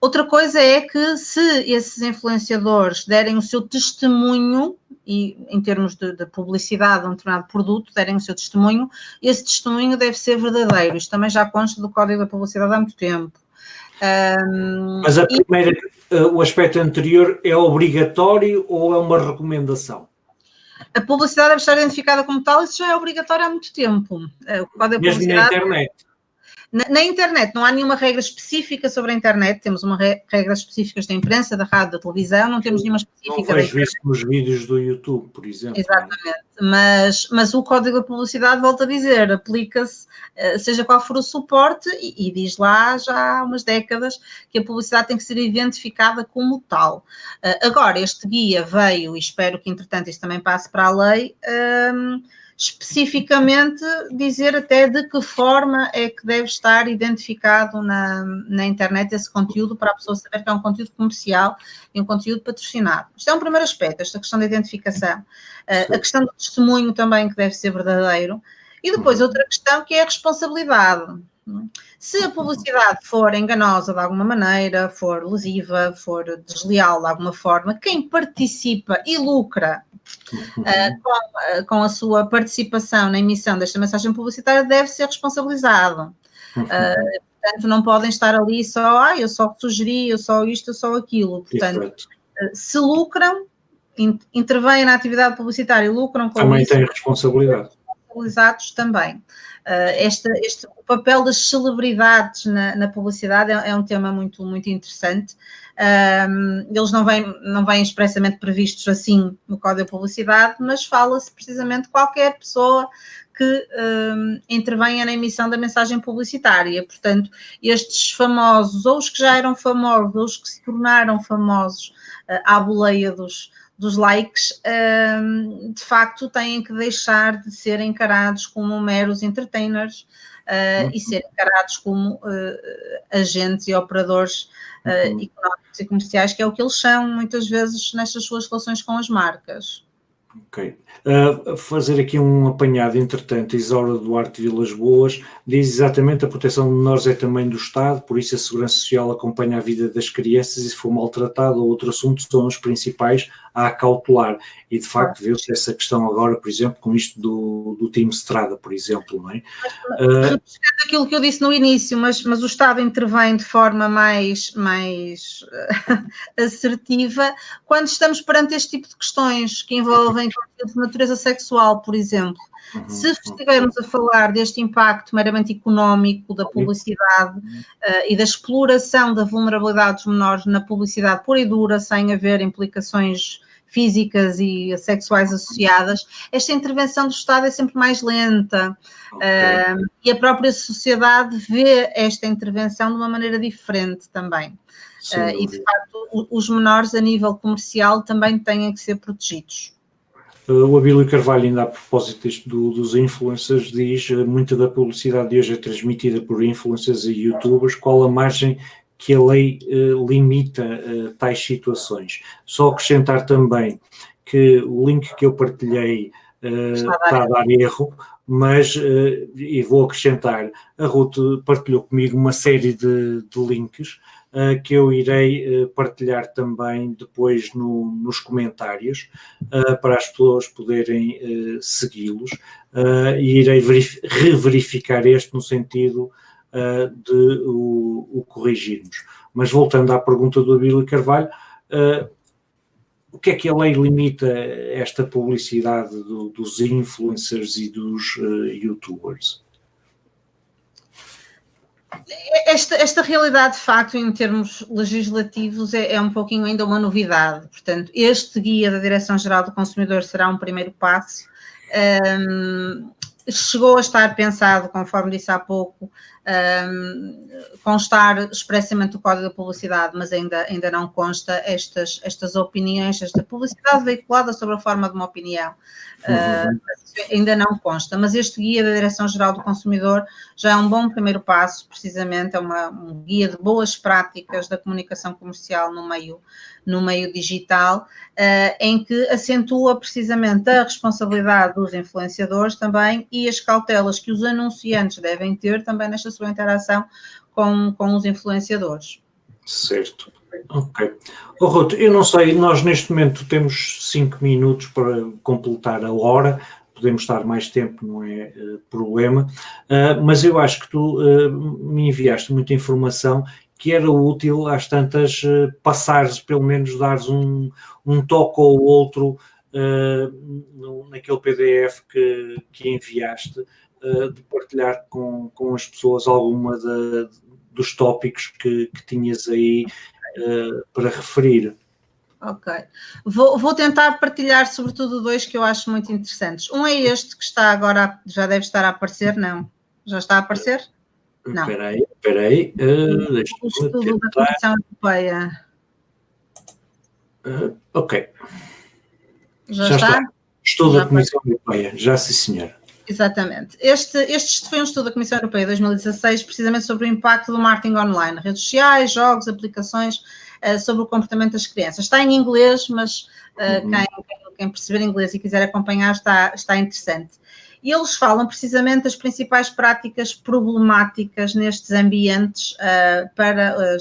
Outra coisa é que se esses influenciadores derem o seu testemunho, e em termos de publicidade de um determinado produto, derem o seu testemunho, esse testemunho deve ser verdadeiro. Isto também já consta do Código da Publicidade há muito tempo. Mas o aspecto anterior é obrigatório ou é uma recomendação? A publicidade deve estar identificada como tal, isso já é obrigatório há muito tempo. O Código da Mesmo na internet? Na internet, não há nenhuma regra específica sobre a internet, temos regras específicas da imprensa, da rádio, da televisão, não temos nenhuma específica da internet. Não vejo isso nos vídeos do YouTube, por exemplo. Exatamente, mas o Código da Publicidade, volta a dizer, aplica-se, seja qual for o suporte, e diz lá já há umas décadas que a publicidade tem que ser identificada como tal. Agora, este guia veio, e espero que entretanto isto também passe para a lei, especificamente dizer até de que forma é que deve estar identificado na internet esse conteúdo para a pessoa saber que é um conteúdo comercial e um conteúdo patrocinado. Isto é um primeiro aspecto, esta questão da identificação. A questão do testemunho também, que deve ser verdadeiro. E depois outra questão que é a responsabilidade. Se a publicidade for enganosa de alguma maneira, for lesiva, for desleal de alguma forma, quem participa e lucra com a sua participação na emissão desta mensagem publicitária deve ser responsabilizado. Portanto, não podem estar ali só, eu só sugeri, eu só isto, eu só aquilo. Portanto, se lucram, intervêm na atividade publicitária e lucram com também isso. Também têm responsabilidade. Responsabilizados também. O papel das celebridades na publicidade é um tema muito, muito interessante. Eles não vêm expressamente previstos assim no Código da Publicidade, mas fala-se precisamente de qualquer pessoa que intervenha na emissão da mensagem publicitária. Portanto, estes famosos, ou os que já eram famosos, ou os que se tornaram famosos à boleia dos likes, de facto têm que deixar de ser encarados como meros entertainers e ser encarados como agentes e operadores económicos e comerciais, que é o que eles são muitas vezes nestas suas relações com as marcas. Ok. Fazer aqui um apanhado, entretanto, Isaura Duarte Vilas Boas diz exatamente: a proteção de menores é também do Estado, por isso a Segurança Social acompanha a vida das crianças e se for maltratado ou outro assunto são os principais a acautelar. E de facto viu-se essa questão agora, por exemplo, com isto do time Strada, por exemplo, não é? Repetindo aquilo que eu disse no início, mas o Estado intervém de forma mais assertiva quando estamos perante este tipo de questões que envolvem conteúdo de natureza sexual, por exemplo. Se estivermos a falar deste impacto meramente económico da publicidade e da exploração da vulnerabilidade dos menores na publicidade pura e dura, sem haver implicações físicas e sexuais associadas, esta intervenção do Estado é sempre mais lenta. E a própria sociedade vê esta intervenção de uma maneira diferente também. E, de facto, os menores a nível comercial também têm que ser protegidos. O Abílio Carvalho, ainda a propósito dos influencers, diz: muita da publicidade de hoje é transmitida por influencers e youtubers, qual a margem que a lei limita tais situações? Só acrescentar também que o link que eu partilhei está a dar erro, mas, e vou acrescentar, a Ruth partilhou comigo uma série de links que eu irei partilhar também depois nos comentários para as pessoas poderem segui-los e irei reverificar este no sentido de o corrigirmos. Mas voltando à pergunta do Abílio Carvalho, o que é que a lei limita esta publicidade dos influencers e dos youtubers? Esta realidade, de facto, em termos legislativos, é um pouquinho ainda uma novidade. Portanto, este guia da Direção-Geral do Consumidor será um primeiro passo. Chegou a estar pensado, conforme disse há pouco, constar expressamente o Código da Publicidade, mas ainda não consta estas opiniões, esta publicidade veiculada sobre a forma de uma opinião. Ainda não consta, mas este guia da Direção-Geral do Consumidor já é um bom primeiro passo, precisamente, é um guia de boas práticas da comunicação comercial no meio digital, em que acentua precisamente a responsabilidade dos influenciadores também e as cautelas que os anunciantes devem ter também nesta sua interação com os influenciadores. Certo. Ok. Ruth, eu não sei, nós neste momento temos 5 minutos para completar a hora, podemos estar mais tempo, não é problema, mas eu acho que tu me enviaste muita informação que era útil às tantas passares, pelo menos dares um toque ou outro naquele PDF que enviaste, de partilhar com as pessoas alguma dos tópicos que tinhas aí para referir. Ok. Vou tentar partilhar sobretudo 2 que eu acho muito interessantes. Um é este que está agora, já deve estar a aparecer, não? Já está a aparecer? Não. Espera aí. O estudo da Comissão Europeia. Ok. Já está? Estudo da Comissão Europeia, já sim, senhora. Exatamente. Este foi um estudo da Comissão Europeia de 2016, precisamente sobre o impacto do marketing online, redes sociais, jogos, aplicações, sobre o comportamento das crianças. Está em inglês, mas quem perceber inglês e quiser acompanhar está interessante. E eles falam precisamente das principais práticas problemáticas nestes ambientes para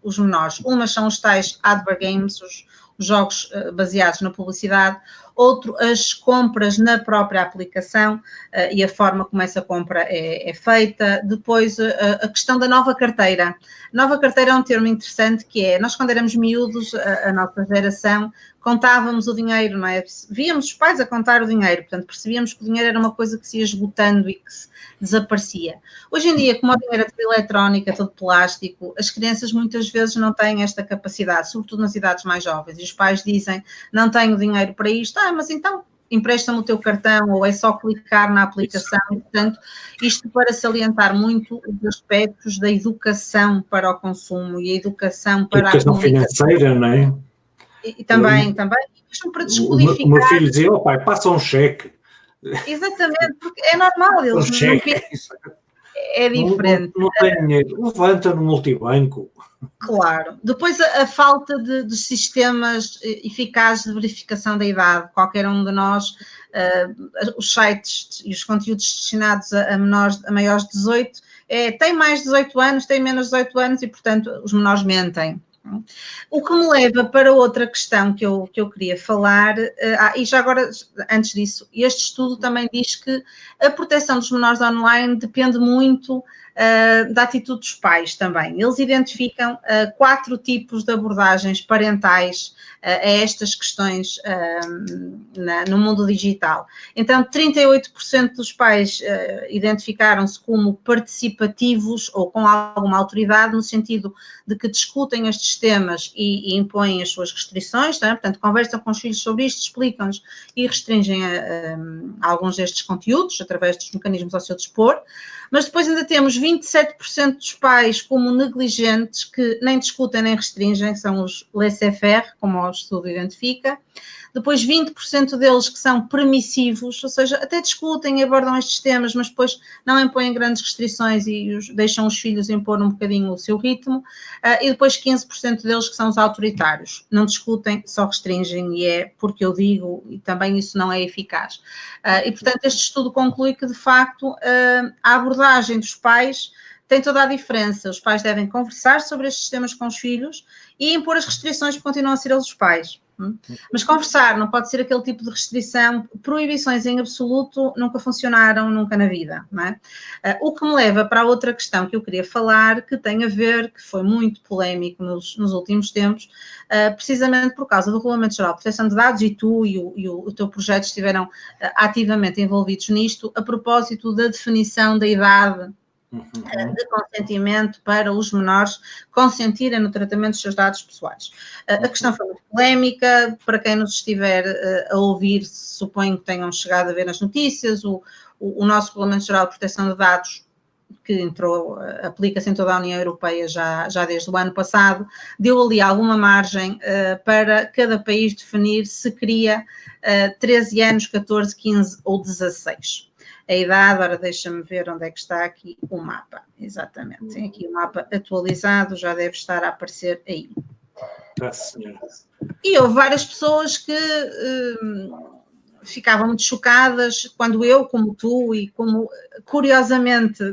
os menores. Umas são os tais advert games, os jogos baseados na publicidade, outro, as compras na própria aplicação e a forma como essa compra é feita. Depois, a questão da nova carteira. Nova carteira é um termo interessante que é, nós quando éramos miúdos, a nossa geração, contávamos o dinheiro, não é? Víamos os pais a contar o dinheiro, portanto, percebíamos que o dinheiro era uma coisa que se ia esgotando e que se desaparecia. Hoje em dia, como o dinheiro é tudo eletrónico, é todo plástico, as crianças muitas vezes não têm esta capacidade, sobretudo nas idades mais jovens, e os pais dizem, não tenho dinheiro para isto, mas então empresta-me o teu cartão, ou é só clicar na aplicação, e, portanto, isto para salientar muito os aspectos da educação para o consumo e a educação para a comunicação financeira, não é? E também, mesmo para descodificar. O meu filho dizia, pai, passa um cheque. Exatamente, porque é normal, eles não pensam, é diferente. Não tem dinheiro, levanta no multibanco. Claro. Depois a falta de sistemas eficazes de verificação da idade. Qualquer um de nós, os sites e os conteúdos destinados a menores, a maiores de 18, tem mais de 18 anos, tem menos de 18 anos e, portanto, os menores mentem. O que me leva para outra questão que eu queria falar, e já agora, antes disso, este estudo também diz que a proteção dos menores online depende muito da atitude dos pais também. Eles identificam 4 tipos de abordagens parentais a estas questões no mundo digital. Então, 38% dos pais identificaram-se como participativos ou com alguma autoridade, no sentido de que discutem estes temas e impõem as suas restrições, tá? Portanto, conversam com os filhos sobre isto, explicam-nos e restringem alguns destes conteúdos através dos mecanismos ao seu dispor. Mas depois ainda temos 27% dos pais como negligentes, que nem discutem nem restringem, são os laissez-faire, como o estudo identifica. Depois 20% deles que são permissivos, ou seja, até discutem e abordam estes temas, mas depois não impõem grandes restrições e deixam os filhos impor um bocadinho o seu ritmo. E depois 15% deles que são os autoritários. Não discutem, só restringem e é porque eu digo, e também isso não é eficaz. E, portanto, este estudo conclui que, de facto, a abordagem dos pais tem toda a diferença. Os pais devem conversar sobre estes temas com os filhos e impor as restrições que continuam a ser eles os pais. Mas conversar não pode ser aquele tipo de restrição, proibições em absoluto nunca funcionaram, nunca na vida, não é? O que me leva para a outra questão que eu queria falar, que tem a ver, que foi muito polémico nos últimos tempos, precisamente por causa do Regulamento Geral de Proteção de Dados, e tu e o teu projeto estiveram ativamente envolvidos nisto, a propósito da definição da idade de consentimento para os menores consentirem no tratamento dos seus dados pessoais. A questão foi muito polémica, para quem nos estiver a ouvir, suponho que tenham chegado a ver nas notícias, o nosso Regulamento Geral de Proteção de Dados, que aplica-se em toda a União Europeia já desde o ano passado, deu ali alguma margem para cada país definir se queria 13 anos, 14, 15 ou 16. A idade, ora deixa-me ver onde é que está aqui o mapa, exatamente, tem aqui o mapa atualizado, já deve estar a aparecer aí. Senhora. E houve várias pessoas que ficavam muito chocadas quando eu, como tu e como, curiosamente,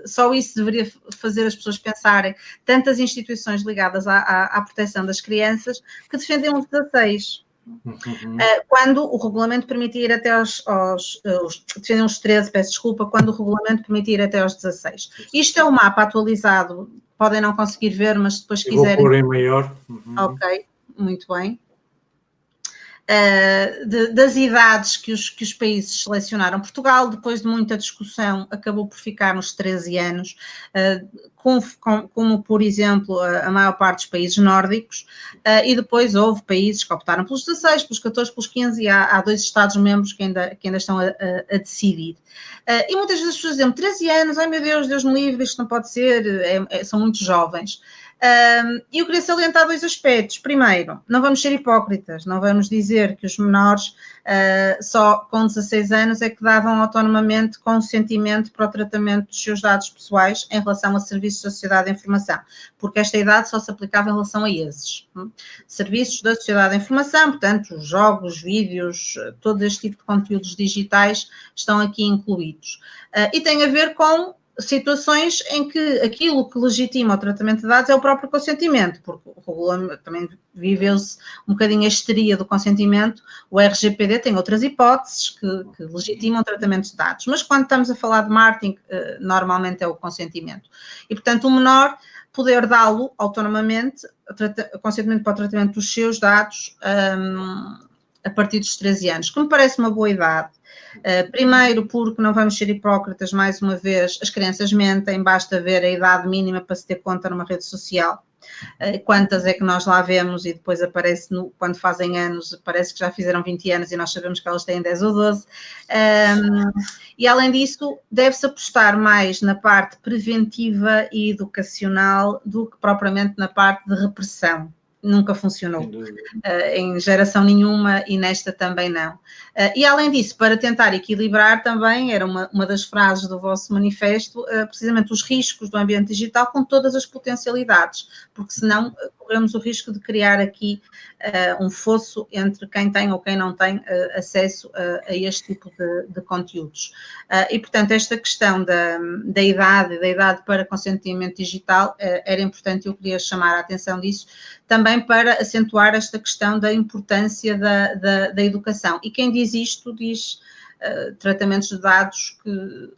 só isso deveria fazer as pessoas pensarem, tantas instituições ligadas à proteção das crianças que defendiam os 16. Quando o regulamento permitia ir até defendiam os 13, peço desculpa, quando o regulamento permitia ir até aos 16. Isto é o mapa atualizado, podem não conseguir ver, mas depois quiserem... Vou pôr em maior. Ok, muito bem. Das idades que os países selecionaram. Portugal, depois de muita discussão, acabou por ficar nos 13 anos, como, por exemplo, a maior parte dos países nórdicos, e depois houve países que optaram pelos 16, pelos 14, pelos 15, e há 2 Estados-membros que ainda estão a decidir. E muitas vezes as pessoas dizem 13 anos, ai meu Deus, Deus me livre, isto não pode ser, são muito jovens. E eu queria salientar 2 aspectos. Primeiro, não vamos ser hipócritas, não vamos dizer que os menores só com 16 anos é que davam autonomamente consentimento para o tratamento dos seus dados pessoais em relação a serviços da sociedade da informação, porque esta idade só se aplicava em relação a esses. Serviços da sociedade da informação, portanto, os jogos, vídeos, todo este tipo de conteúdos digitais estão aqui incluídos. E tem a ver com situações em que aquilo que legitima o tratamento de dados é o próprio consentimento, porque o regulamento também viveu-se um bocadinho a histeria do consentimento, o RGPD tem outras hipóteses que legitimam o tratamento de dados, mas quando estamos a falar de marketing, normalmente é o consentimento. E, portanto, o menor poder dá-lo autonomamente, consentimento para o tratamento dos seus dados a partir dos 13 anos, que me parece uma boa idade. Primeiro, porque não vamos ser hipócritas, mais uma vez, as crianças mentem, basta ver a idade mínima para se ter conta numa rede social. Quantas é que nós lá vemos e depois aparece, quando fazem anos, parece que já fizeram 20 anos e nós sabemos que elas têm 10 ou 12. E além disso, deve-se apostar mais na parte preventiva e educacional do que propriamente na parte de repressão. Nunca funcionou em geração nenhuma e nesta também não. E além disso, para tentar equilibrar também, era uma das frases do vosso manifesto, precisamente os riscos do ambiente digital com todas as potencialidades, porque senão corremos o risco de criar aqui um fosso entre quem tem ou quem não tem acesso a este tipo de conteúdos. E, portanto, esta questão da idade para consentimento digital era importante, eu queria chamar a atenção disso, também para acentuar esta questão da importância da educação. E quem diz isto diz tratamentos de dados que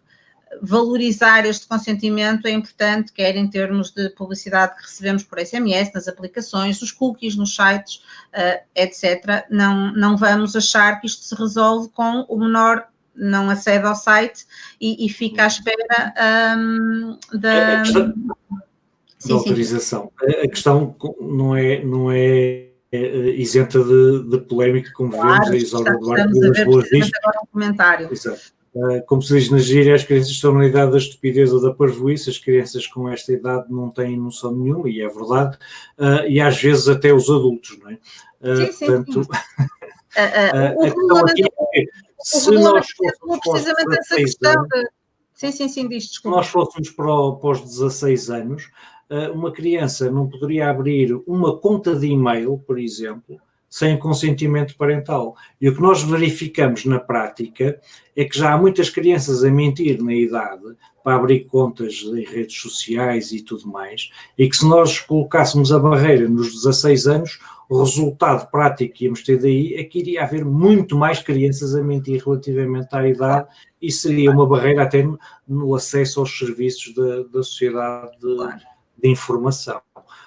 valorizar este consentimento é importante, quer em termos de publicidade que recebemos por SMS, nas aplicações, os cookies nos sites, etc. Não vamos achar que isto se resolve com o menor não acede ao site e fica à espera da autorização. A questão não é isenta de polémica, como vemos, a Isaura Duarte pelas boas diz. Agora um comentário. Exato. Como se diz na gíria, as crianças estão na idade da estupidez ou da parvoíce, as crianças com esta idade não têm noção nenhuma, e é verdade, e às vezes até os adultos, não é? Sim. Portanto, o regulamento precisamente essa questão de... Sim, diz, desculpa. Se nós fôssemos para os 16 anos, uma criança não poderia abrir uma conta de e-mail, por exemplo, sem consentimento parental. E o que nós verificamos na prática é que já há muitas crianças a mentir na idade para abrir contas em redes sociais e tudo mais, e que se nós colocássemos a barreira nos 16 anos, o resultado prático que íamos ter daí é que iria haver muito mais crianças a mentir relativamente à idade e seria uma barreira até no acesso aos serviços da sociedade de informação.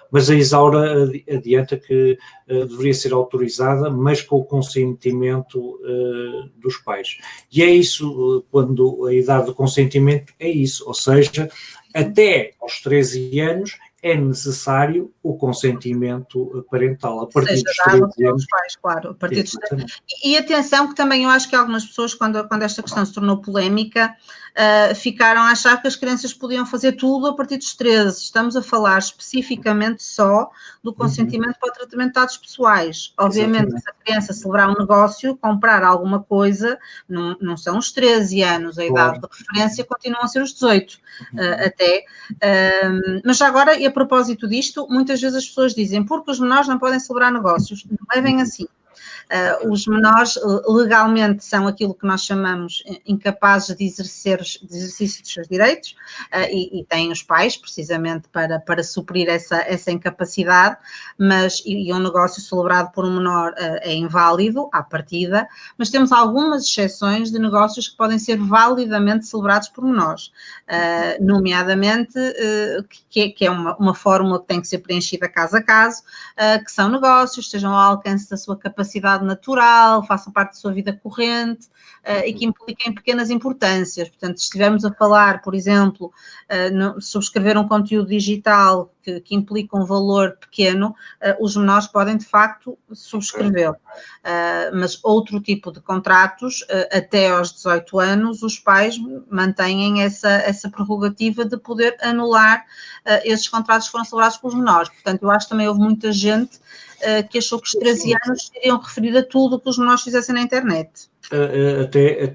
Mas a Isaura adianta que deveria ser autorizada, mas com o consentimento dos pais. E é isso, quando a idade do consentimento é isso, ou seja, até aos 13 anos é necessário o consentimento parental. A partir dos 13 anos. Pais, claro, a partir dos... E atenção que também eu acho que algumas pessoas, quando esta questão se tornou polémica, ficaram a achar que as crianças podiam fazer tudo a partir dos 13. Estamos a falar especificamente só do consentimento para o tratamento de dados pessoais. Obviamente, se a criança celebrar um negócio, comprar alguma coisa, não são os 13 anos, a idade de referência continuam a ser os 18, até. Mas já agora, e a propósito disto, muitas vezes as pessoas dizem porque os menores não podem celebrar negócios. Não é bem assim. Os menores legalmente são aquilo que nós chamamos incapazes de exercício dos seus direitos, e têm os pais precisamente para suprir essa incapacidade, mas e um negócio celebrado por um menor é inválido à partida, mas temos algumas exceções de negócios que podem ser validamente celebrados por menores, nomeadamente que é uma fórmula que tem que ser preenchida caso a caso, que são negócios, estejam ao alcance da sua capacidade natural, façam parte da sua vida corrente, e que impliquem pequenas importâncias. Portanto, se estivermos a falar, por exemplo, subscrever um conteúdo digital que implica um valor pequeno, os menores podem, de facto, subscrevê-lo. Mas outro tipo de contratos, até aos 18 anos, os pais mantêm essa prerrogativa de poder anular esses contratos que foram celebrados pelos menores. Portanto, eu acho que também houve muita gente que achou que os 13 anos iriam referir a tudo o que os menores fizessem na internet. Até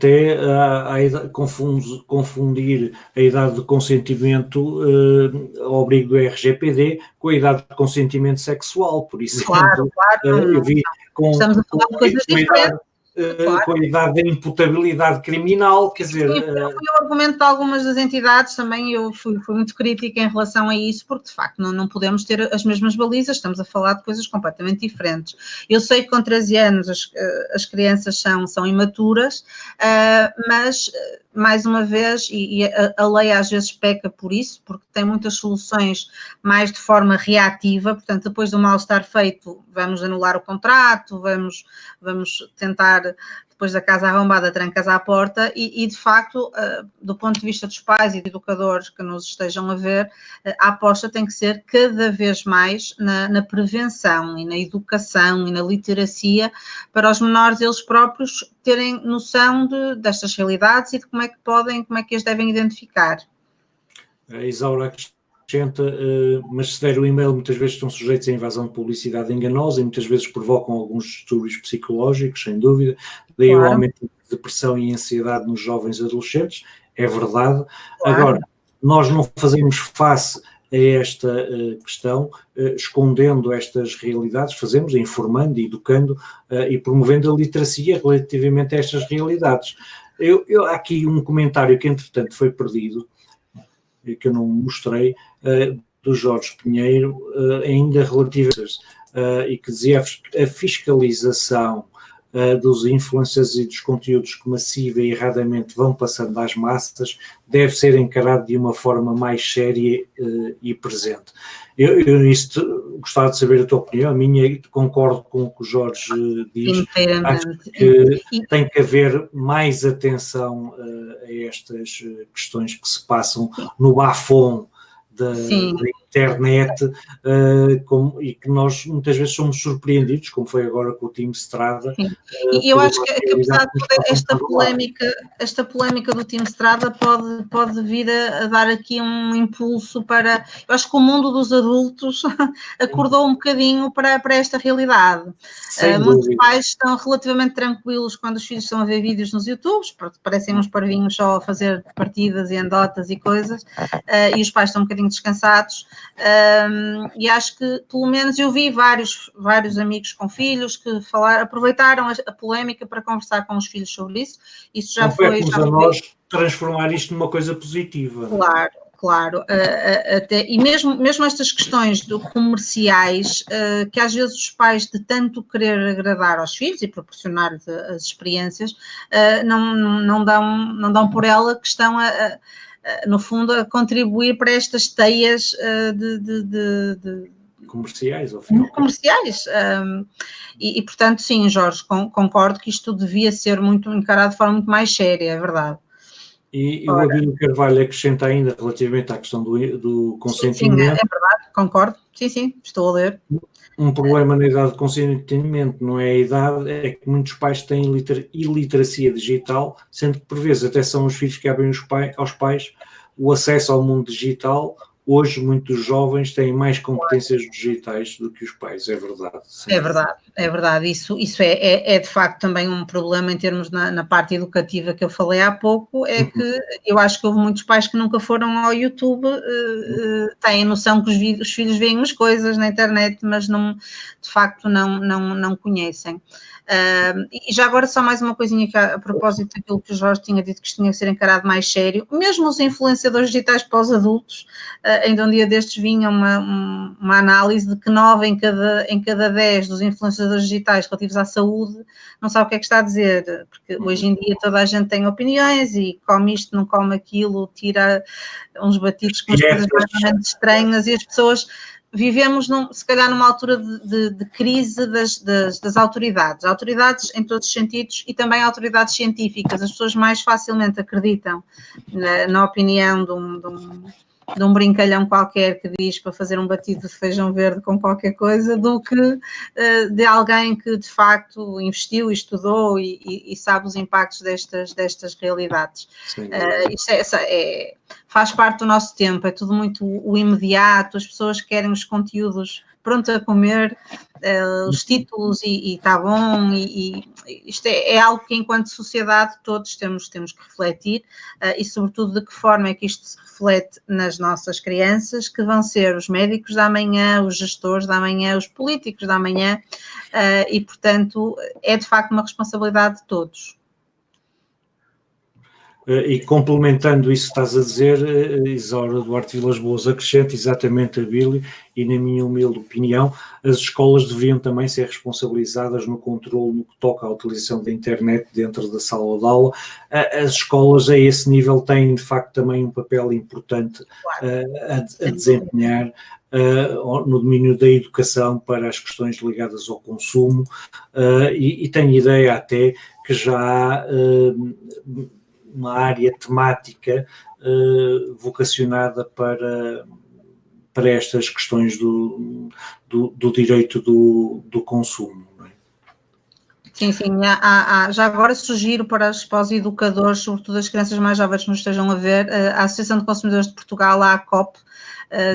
confundir a idade de consentimento ao abrigo do RGPD com a idade de consentimento sexual, por exemplo. Claro. Eu vi estamos a falar de coisas diferentes. Com a idade da imputabilidade criminal, quer dizer... Sim, foi o argumento de algumas das entidades, também eu fui muito crítica em relação a isso, porque de facto não podemos ter as mesmas balizas, estamos a falar de coisas completamente diferentes. Eu sei que com 13 anos as crianças são imaturas, mas mais uma vez, e a lei às vezes peca por isso, porque tem muitas soluções mais de forma reativa, portanto, depois do mal estar feito, vamos anular o contrato, vamos tentar, depois da casa arrombada, trancas à porta, e de facto, do ponto de vista dos pais e de educadores que nos estejam a ver, a aposta tem que ser cada vez mais na prevenção e na educação e na literacia, para os menores eles próprios terem noção destas realidades e de como é que as devem identificar. A Isaura acrescenta, mas se der o e-mail muitas vezes estão sujeitos à invasão de publicidade enganosa e muitas vezes provocam alguns distúrbios psicológicos, sem dúvida, daí o aumento de depressão e ansiedade nos jovens e adolescentes, é verdade. Agora, nós não fazemos face a esta questão escondendo estas realidades, fazemos informando, educando e promovendo a literacia relativamente a estas realidades. Há aqui um comentário que entretanto foi perdido, que eu não mostrei, do Jorge Pinheiro, ainda relativamente, e que dizia a fiscalização dos influencers e dos conteúdos que massiva e erradamente vão passando às massas deve ser encarado de uma forma mais séria e presente. Eu gostava de saber a tua opinião, a minha, concordo com o que o Jorge diz, acho que tem que haver mais atenção a estas questões que se passam no bafom da internet, e que nós muitas vezes somos surpreendidos, como foi agora com o Team Strada. E eu acho que apesar de toda esta polémica do Team Strada pode vir a dar aqui um impulso para... Eu acho que o mundo dos adultos acordou um bocadinho para esta realidade. Muitos pais estão relativamente tranquilos quando os filhos estão a ver vídeos nos YouTubes, parecem uns parvinhos só a fazer partidas e andotas e coisas, e os pais estão um bocadinho descansados. E acho que, pelo menos, eu vi vários amigos com filhos que aproveitaram a polémica para conversar com os filhos sobre isso. Isso já foi... a nós transformar isto numa coisa positiva. Claro. E mesmo estas questões comerciais, que às vezes os pais, de tanto querer agradar aos filhos e proporcionar-lhes as experiências, não dão por ela que estão no fundo, a contribuir para estas teias comerciais, ao final. Comerciais. E, portanto, sim, Jorge, concordo que isto devia ser encarado de forma muito mais séria, é verdade. E o Abílio Carvalho acrescenta ainda relativamente à questão do consentimento. Sim, é verdade, concordo. Sim, estou a ler. Um problema na idade de consentimento não é a idade, é que muitos pais têm iliteracia digital, sendo que por vezes até são os filhos que abrem aos pais o acesso ao mundo digital, hoje muitos jovens têm mais competências digitais do que os pais, é verdade. É verdade. Isso é de facto também um problema em termos na parte educativa que eu falei há pouco, é que eu acho que houve muitos pais que nunca foram ao YouTube, têm noção que os filhos veem as coisas na internet, mas não, de facto não conhecem. E já agora só mais uma coisinha que a propósito daquilo que o Jorge tinha dito que isto tinha que ser encarado mais sério, mesmo os influenciadores digitais para os adultos, ainda um dia destes vinha uma análise de que 9 em cada 10 dos influenciadores digitais relativos à saúde não sabe o que é que está a dizer, porque hoje em dia toda a gente tem opiniões e come isto, não come aquilo, tira uns batidos com umas coisas mais estranhas e as pessoas... Vivemos, se calhar, numa altura de crise das autoridades em todos os sentidos e também autoridades científicas. As pessoas mais facilmente acreditam na opinião de um brincalhão qualquer que diz para fazer um batido de feijão verde com qualquer coisa, do que de alguém que de facto investiu, estudou e sabe os impactos destas realidades. Isto faz parte do nosso tempo, é tudo muito o imediato, as pessoas querem os conteúdos pronto a comer, os títulos e está bom, e isto é algo que enquanto sociedade todos temos que refletir, e sobretudo de que forma é que isto se reflete nas nossas crianças, que vão ser os médicos da manhã, os gestores da manhã, os políticos da manhã, e portanto é de facto uma responsabilidade de todos. E complementando isso que estás a dizer, Isaura Duarte Vilas Boas acrescenta exatamente a Bíblia e, na minha humilde opinião, as escolas deveriam também ser responsabilizadas no controle no que toca à utilização da internet dentro da sala de aula. As escolas a esse nível têm, de facto, também um papel importante a desempenhar no domínio da educação para as questões ligadas ao consumo, e tenho ideia até que já há uma área temática vocacionada para estas questões do direito do consumo. Não é? Sim, já agora sugiro para os educadores, sobretudo as crianças mais jovens que nos estejam a ver, a Associação de Consumidores de Portugal, a ACOP,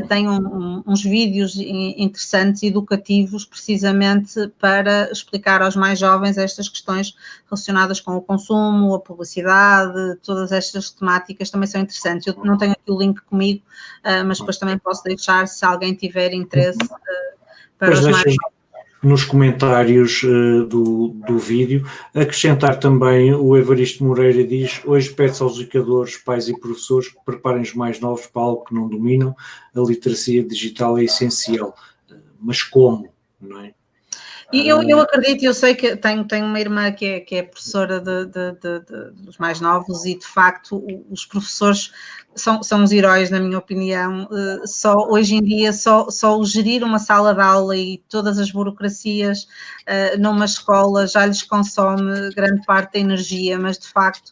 tem uns vídeos interessantes, educativos, precisamente para explicar aos mais jovens estas questões relacionadas com o consumo, a publicidade, todas estas temáticas também são interessantes. Eu não tenho aqui o link comigo, mas depois também posso deixar, se alguém tiver interesse, para os mais jovens. Nos comentários do vídeo, acrescentar também, o Evaristo Moreira diz: hoje pede-se aos educadores, pais e professores que preparem os mais novos para algo que não dominam, a literacia digital é essencial, mas como, não é? E eu acredito, eu sei que tenho uma irmã que é professora dos mais novos e, de facto, os professores são os heróis, na minha opinião. Hoje em dia, só o gerir uma sala de aula e todas as burocracias numa escola já lhes consome grande parte da energia, mas, de facto,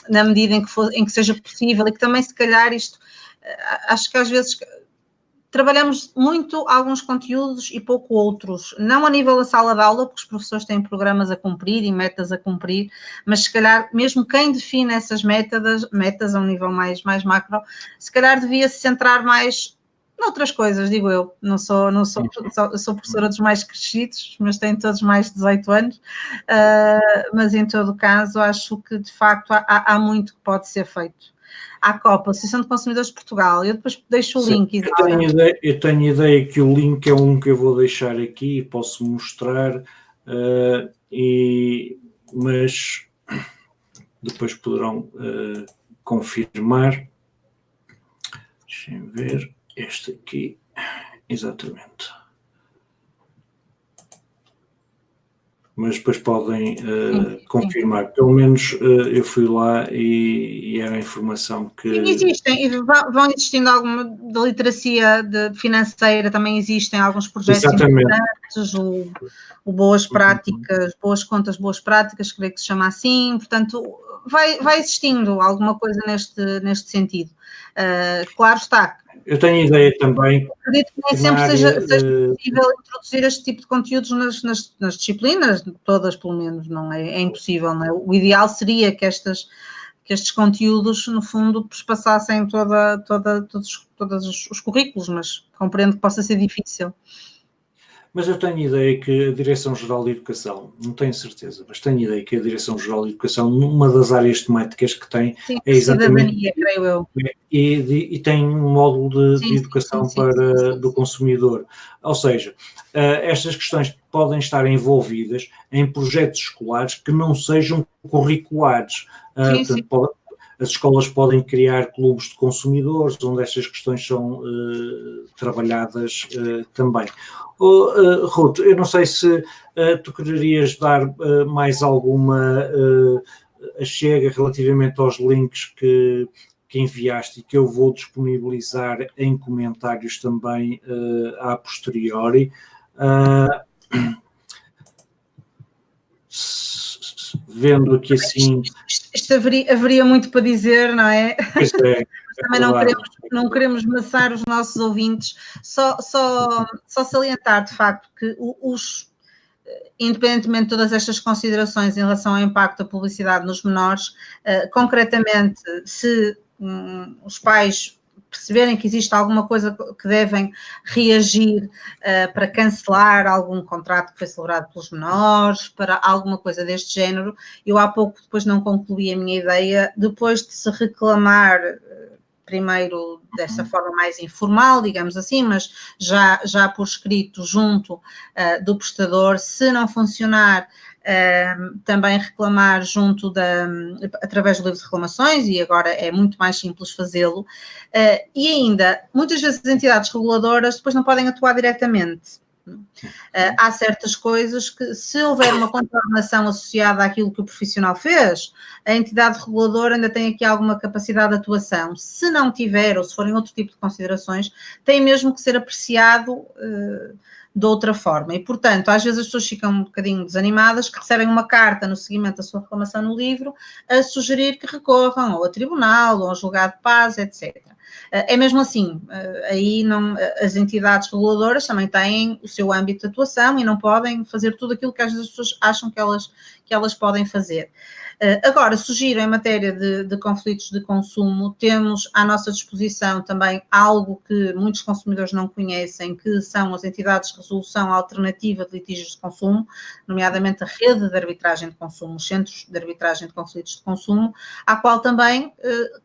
na medida em que seja possível, e que também, se calhar, isto, acho que às vezes... Trabalhamos muito alguns conteúdos e pouco outros, não a nível da sala de aula, porque os professores têm programas a cumprir e metas a cumprir, mas se calhar mesmo quem define essas metas a um nível mais macro, se calhar devia se centrar mais noutras coisas, digo eu. Eu sou professora dos mais crescidos, mas têm todos mais de 18 anos, mas em todo caso acho que de facto há muito que pode ser feito. À Copa, Associação de Consumidores de Portugal. Eu depois deixo o link. Eu tenho ideia que o link é um que eu vou deixar aqui e posso mostrar, mas depois poderão confirmar. Deixem ver este aqui, exatamente. Mas depois podem confirmar. Pelo menos eu fui lá e era a informação que... Existem, vão existindo alguma da literacia financeira, também existem alguns projetos importantes, o Boas Práticas, Boas Contas, Boas Práticas, creio que se chama assim, portanto, vai existindo alguma coisa neste sentido. Claro está. Eu tenho ideia também... Acredito que nem sempre seja possível introduzir este tipo de conteúdos nas disciplinas, todas pelo menos, não é? É impossível, não é? O ideal seria que estes conteúdos, no fundo, passassem todos os currículos, mas compreendo que possa ser difícil. Mas eu tenho ideia que a Direção-Geral de Educação, não tenho certeza, mas tenho ideia que a Direção-Geral de Educação, numa das áreas temáticas que tem, sim, é exatamente... cidadania, creio eu. E tem um módulo de educação do consumidor. Ou seja, estas questões podem estar envolvidas em projetos escolares que não sejam curriculares. Portanto, as escolas podem criar clubes de consumidores, onde estas questões são trabalhadas também. Ruth, eu não sei se tu quererias dar mais alguma chega relativamente aos links que enviaste e que eu vou disponibilizar em comentários também a posteriori. Vendo aqui assim... Isto haveria muito para dizer, não é? Pois é. Também não queremos maçar os nossos ouvintes. Só salientar, de facto, que independentemente de todas estas considerações em relação ao impacto da publicidade nos menores, concretamente, se os pais perceberem que existe alguma coisa que devem reagir para cancelar algum contrato que foi celebrado pelos menores, para alguma coisa deste género, eu há pouco depois não concluí a minha ideia, depois de se reclamar primeiro dessa forma mais informal, digamos assim, mas já por escrito junto do prestador, se não funcionar, também reclamar junto através do livro de reclamações, e agora é muito mais simples fazê-lo, e ainda, muitas vezes as entidades reguladoras depois não podem atuar diretamente. Há certas coisas que, se houver uma contornação associada àquilo que o profissional fez, a entidade reguladora ainda tem aqui alguma capacidade de atuação. Se não tiver, ou se forem outro tipo de considerações, tem mesmo que ser apreciado de outra forma. E, portanto, às vezes as pessoas ficam um bocadinho desanimadas, que recebem uma carta no seguimento da sua reclamação no livro, a sugerir que recorram ou a tribunal, ou ao julgado de paz, etc. É mesmo assim, aí as entidades reguladoras também têm o seu âmbito de atuação e não podem fazer tudo aquilo que às vezes as pessoas acham que elas podem fazer. Agora, sugiro em matéria de conflitos de consumo, temos à nossa disposição também algo que muitos consumidores não conhecem, que são as entidades de resolução alternativa de litígios de consumo, nomeadamente a rede de arbitragem de consumo, os centros de arbitragem de conflitos de consumo, à qual também,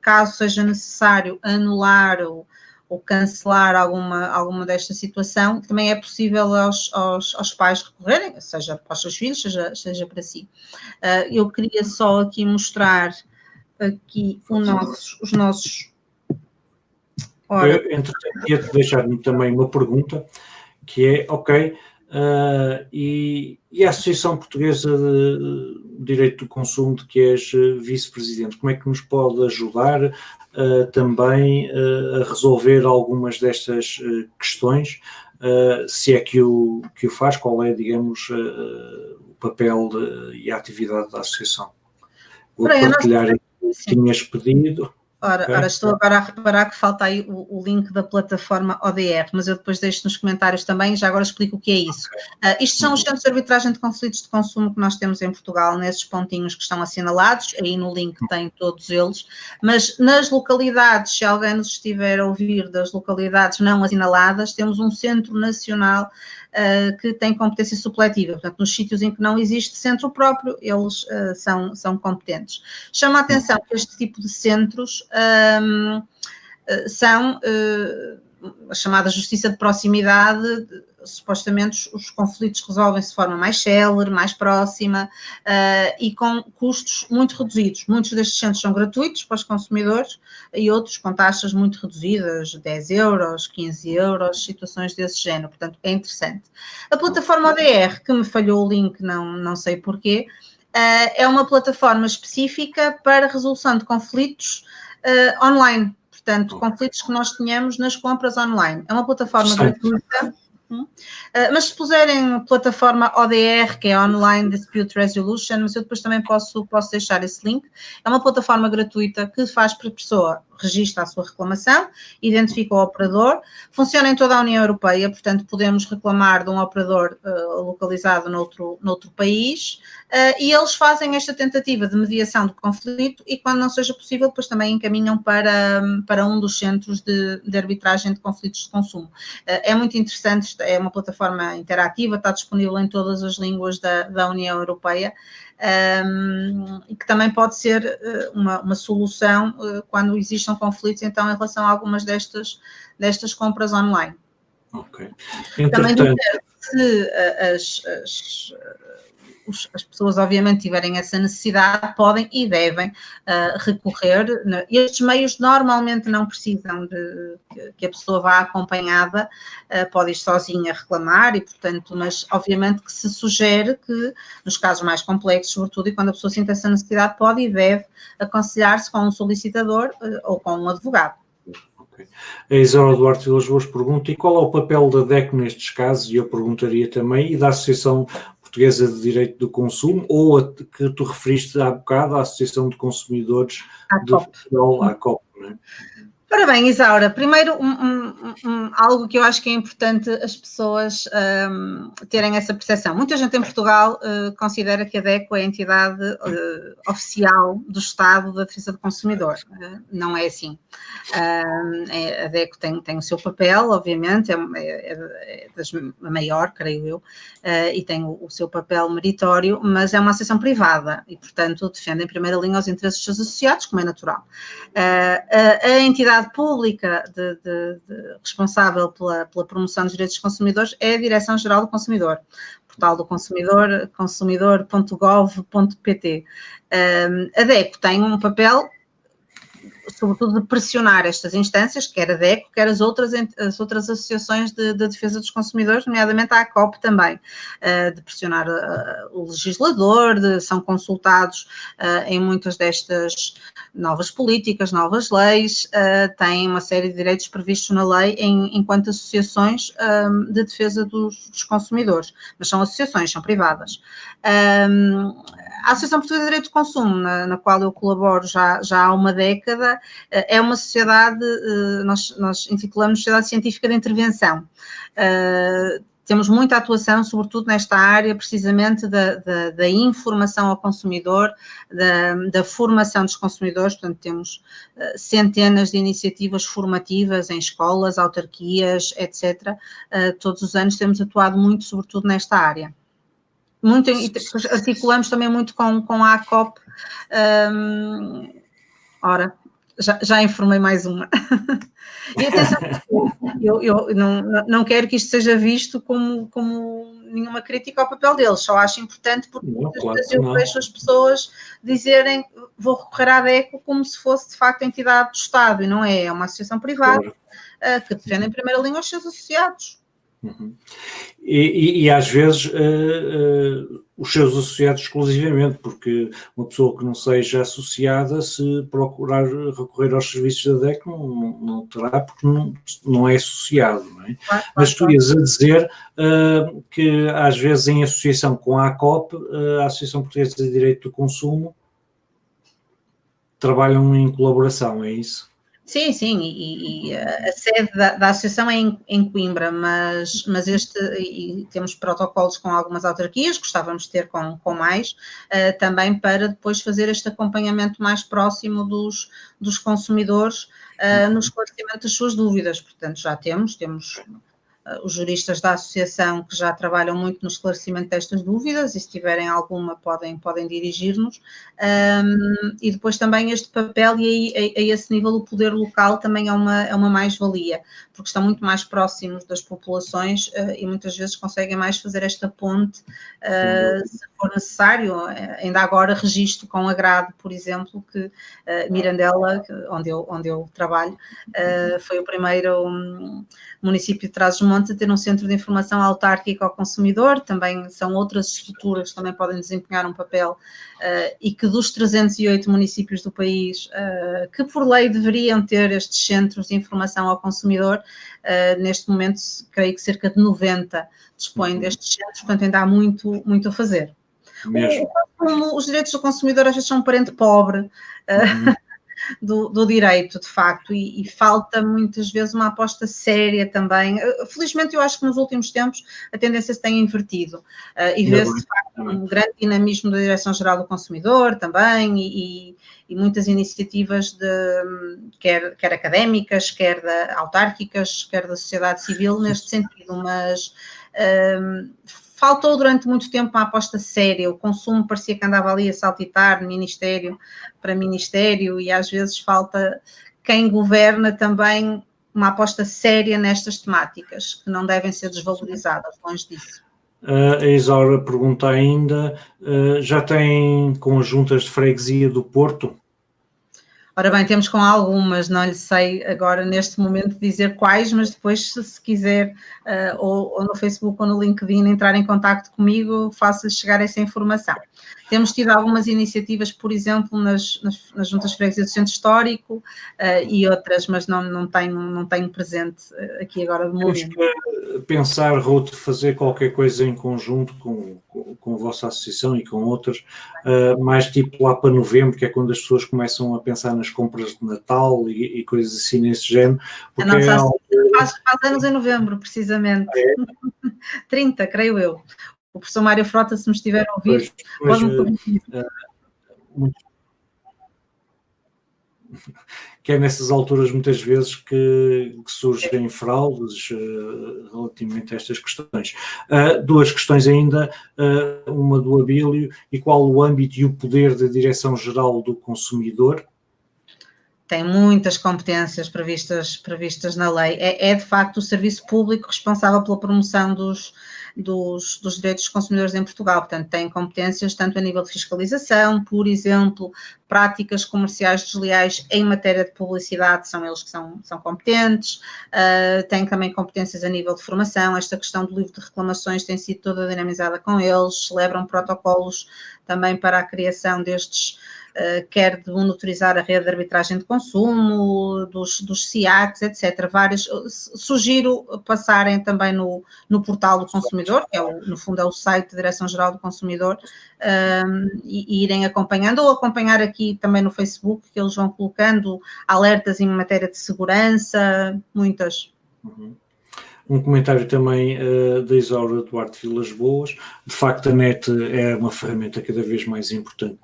caso seja necessário anular ou cancelar alguma desta situação, também é possível aos pais recorrerem, seja para os seus filhos, seja para si. Eu queria só aqui mostrar aqui os nossos... Entretanto, ia-te deixar-me também uma pergunta, que é, ok, e a Associação Portuguesa de Direito do Consumo, de que és vice-presidente, como é que nos pode ajudar também a resolver algumas destas questões, se é que o faz, qual é, digamos, o papel e a atividade da Associação? Vou partilhar aqui o que tinhas pedido. Ora, estou agora a reparar que falta aí o link da plataforma ODR, mas eu depois deixo nos comentários também, já agora explico o que é isso. Isto são os centros de arbitragem de conflitos de consumo que nós temos em Portugal, nesses pontinhos que estão assinalados, aí no link tem todos eles, mas nas localidades, se alguém nos estiver a ouvir das localidades não assinaladas, temos um centro nacional que tem competência supletiva, portanto, nos sítios em que não existe centro próprio, eles são competentes. Chama a atenção que este tipo de centros são a chamada justiça de proximidade. Supostamente os conflitos resolvem-se de forma mais célere, mais próxima e com custos muito reduzidos. Muitos destes centros são gratuitos para os consumidores e outros com taxas muito reduzidas, 10 euros, 15 euros, situações desse género. Portanto, é interessante. A plataforma ODR, que me falhou o link, não sei porquê, é uma plataforma específica para resolução de conflitos online. Portanto, conflitos que nós tenhamos nas compras online. É uma plataforma gratuita. Mas se puserem plataforma ODR, que é Online Dispute Resolution, mas eu depois também posso deixar esse link, é uma plataforma gratuita que faz para a pessoa registra a sua reclamação, identifica o operador, funciona em toda a União Europeia, portanto podemos reclamar de um operador localizado noutro país, e eles fazem esta tentativa de mediação do conflito e, quando não seja possível, depois também encaminham para um dos centros de arbitragem de conflitos de consumo. É muito interessante, é uma plataforma interativa, está disponível em todas as línguas da União Europeia, e que também pode ser uma solução quando existam conflitos, então, em relação a algumas destas compras online. Ok. Também dizer que se as pessoas, obviamente, tiverem essa necessidade, podem e devem recorrer. Estes meios normalmente não precisam de que a pessoa vá acompanhada, pode ir sozinha reclamar e, portanto, mas obviamente que se sugere que, nos casos mais complexos, sobretudo, e quando a pessoa sente essa necessidade, pode e deve aconselhar-se com um solicitador ou com um advogado. Okay. A Isaura Duarte Vilas Boas pergunta: e qual é o papel da DECO nestes casos? E eu perguntaria também, e da Associação Portuguesa de Direito do Consumo, ou a que tu referiste há bocado, a Associação de Consumidores de Portugal, a ACOP, não é? Ora bem, Isaura, primeiro algo que eu acho que é importante as pessoas terem essa percepção. Muita gente em Portugal considera que a DECO é a entidade oficial do Estado da Defesa do Consumidor. Não é assim. A DECO tem o seu papel, obviamente, é a maior, creio eu, e tem o seu papel meritório, mas é uma associação privada e, portanto, defende em primeira linha os interesses dos seus associados, como é natural. A entidade pública responsável pela promoção dos direitos dos consumidores é a Direção-Geral do Consumidor, portal do consumidor, consumidor.gov.pt. A DECO tem um papel, sobretudo, de pressionar estas instâncias, quer a DECO, quer as outras associações de defesa dos consumidores, nomeadamente a ACOP também, de pressionar o legislador, são consultados em muitas destas novas políticas, novas leis, têm uma série de direitos previstos na lei enquanto associações de defesa dos consumidores, mas são associações, são privadas. A Associação Portuguesa de Direito do Consumo, na qual eu colaboro já há uma década, é uma sociedade, nós intitulamos Sociedade Científica de Intervenção. Temos muita atuação, sobretudo nesta área, precisamente da informação ao consumidor, da formação dos consumidores, portanto temos centenas de iniciativas formativas em escolas, autarquias, etc. Todos os anos temos atuado muito, sobretudo nesta área. Articulamos também muito com a ACOP. Ora, já informei mais uma. E atenção, eu não quero que isto seja visto como nenhuma crítica ao papel deles, só acho importante porque muitas vezes eu vejo as pessoas dizerem vou recorrer à DECO como se fosse de facto a entidade do Estado, e não é, é uma associação privada que defende em primeira linha os seus associados. Uhum. E às vezes os seus associados exclusivamente, porque uma pessoa que não seja associada, se procurar recorrer aos serviços da DECO, não terá, porque não é associado, não é? Claro, mas tu ias a dizer que às vezes em associação com a ACOP, a Associação Portuguesa de Direito do Consumo, trabalham em colaboração, é isso? Sim, e a sede da associação é em Coimbra, mas e temos protocolos com algumas autarquias, gostávamos de ter com mais, também para depois fazer este acompanhamento mais próximo dos consumidores no esclarecimento das suas dúvidas. Portanto, já temos os juristas da associação que já trabalham muito no esclarecimento destas dúvidas, e se tiverem alguma podem dirigir-nos, e depois também este papel, e a esse nível o poder local também é uma mais-valia, porque estão muito mais próximos das populações e muitas vezes conseguem mais fazer esta ponte, se for necessário. Ainda agora registro com agrado, por exemplo, que Mirandela, onde eu trabalho, foi o primeiro município de Trás-os-Montes a ter um centro de informação autárquico ao consumidor. Também são outras estruturas que também podem desempenhar um papel, e que dos 308 municípios do país, que por lei deveriam ter estes centros de informação ao consumidor, neste momento creio que cerca de 90 dispõem destes centros, portanto ainda há muito a fazer. Os direitos do consumidor às vezes são um parente pobre, do direito, de facto, e falta muitas vezes uma aposta séria também. Felizmente, eu acho que nos últimos tempos a tendência se tem invertido e vê-se, de facto, um grande dinamismo da Direção-Geral do Consumidor também e muitas iniciativas quer académicas, quer autárquicas, quer da sociedade civil neste sentido, mas faltou durante muito tempo uma aposta séria, o consumo parecia que andava ali a saltitar de ministério para ministério e às vezes falta quem governa também uma aposta séria nestas temáticas, que não devem ser desvalorizadas, longe disso. A Isaura pergunta ainda, já tem conjuntas de freguesia do Porto? Ora bem, temos com algumas, não lhe sei agora neste momento dizer quais, mas depois se quiser ou no Facebook ou no LinkedIn entrar em contacto comigo, faço-lhe chegar essa informação. Temos tido algumas iniciativas, por exemplo, nas juntas de freguesia do Centro Histórico e outras, mas não tenho presente aqui agora de momento. Temos que pensar, Ruth, fazer qualquer coisa em conjunto com a vossa associação e com outras, mais tipo lá para novembro, que é quando as pessoas começam a pensar nas compras de Natal e coisas assim nesse género. A nossa associação faz anos em novembro, precisamente. É? 30, creio eu. O professor Mário Frota, se me estiver a ouvir, pode-me corrigir. Que é nessas alturas muitas vezes que surgem fraudes relativamente a estas questões. Duas questões ainda, uma do Abílio, e qual o âmbito e o poder da Direção-Geral do Consumidor? Tem muitas competências previstas na lei. É de facto o serviço público responsável pela promoção dos direitos dos consumidores em Portugal. Portanto, tem competências tanto a nível de fiscalização, por exemplo, práticas comerciais desleais em matéria de publicidade, são eles que são competentes. Tem também competências a nível de formação. Esta questão do livro de reclamações tem sido toda dinamizada com eles. Celebram protocolos também para a criação destes quer de monitorizar a rede de arbitragem de consumo, dos SIACs, etc. Sugiro passarem também no portal do consumidor, que no fundo é o site da Direção-Geral do Consumidor, e irem acompanhando, ou acompanhar aqui também no Facebook, que eles vão colocando alertas em matéria de segurança, muitas. Uhum. Um comentário também da Isaura Duarte Vilas Boas. De facto, a NET é uma ferramenta cada vez mais importante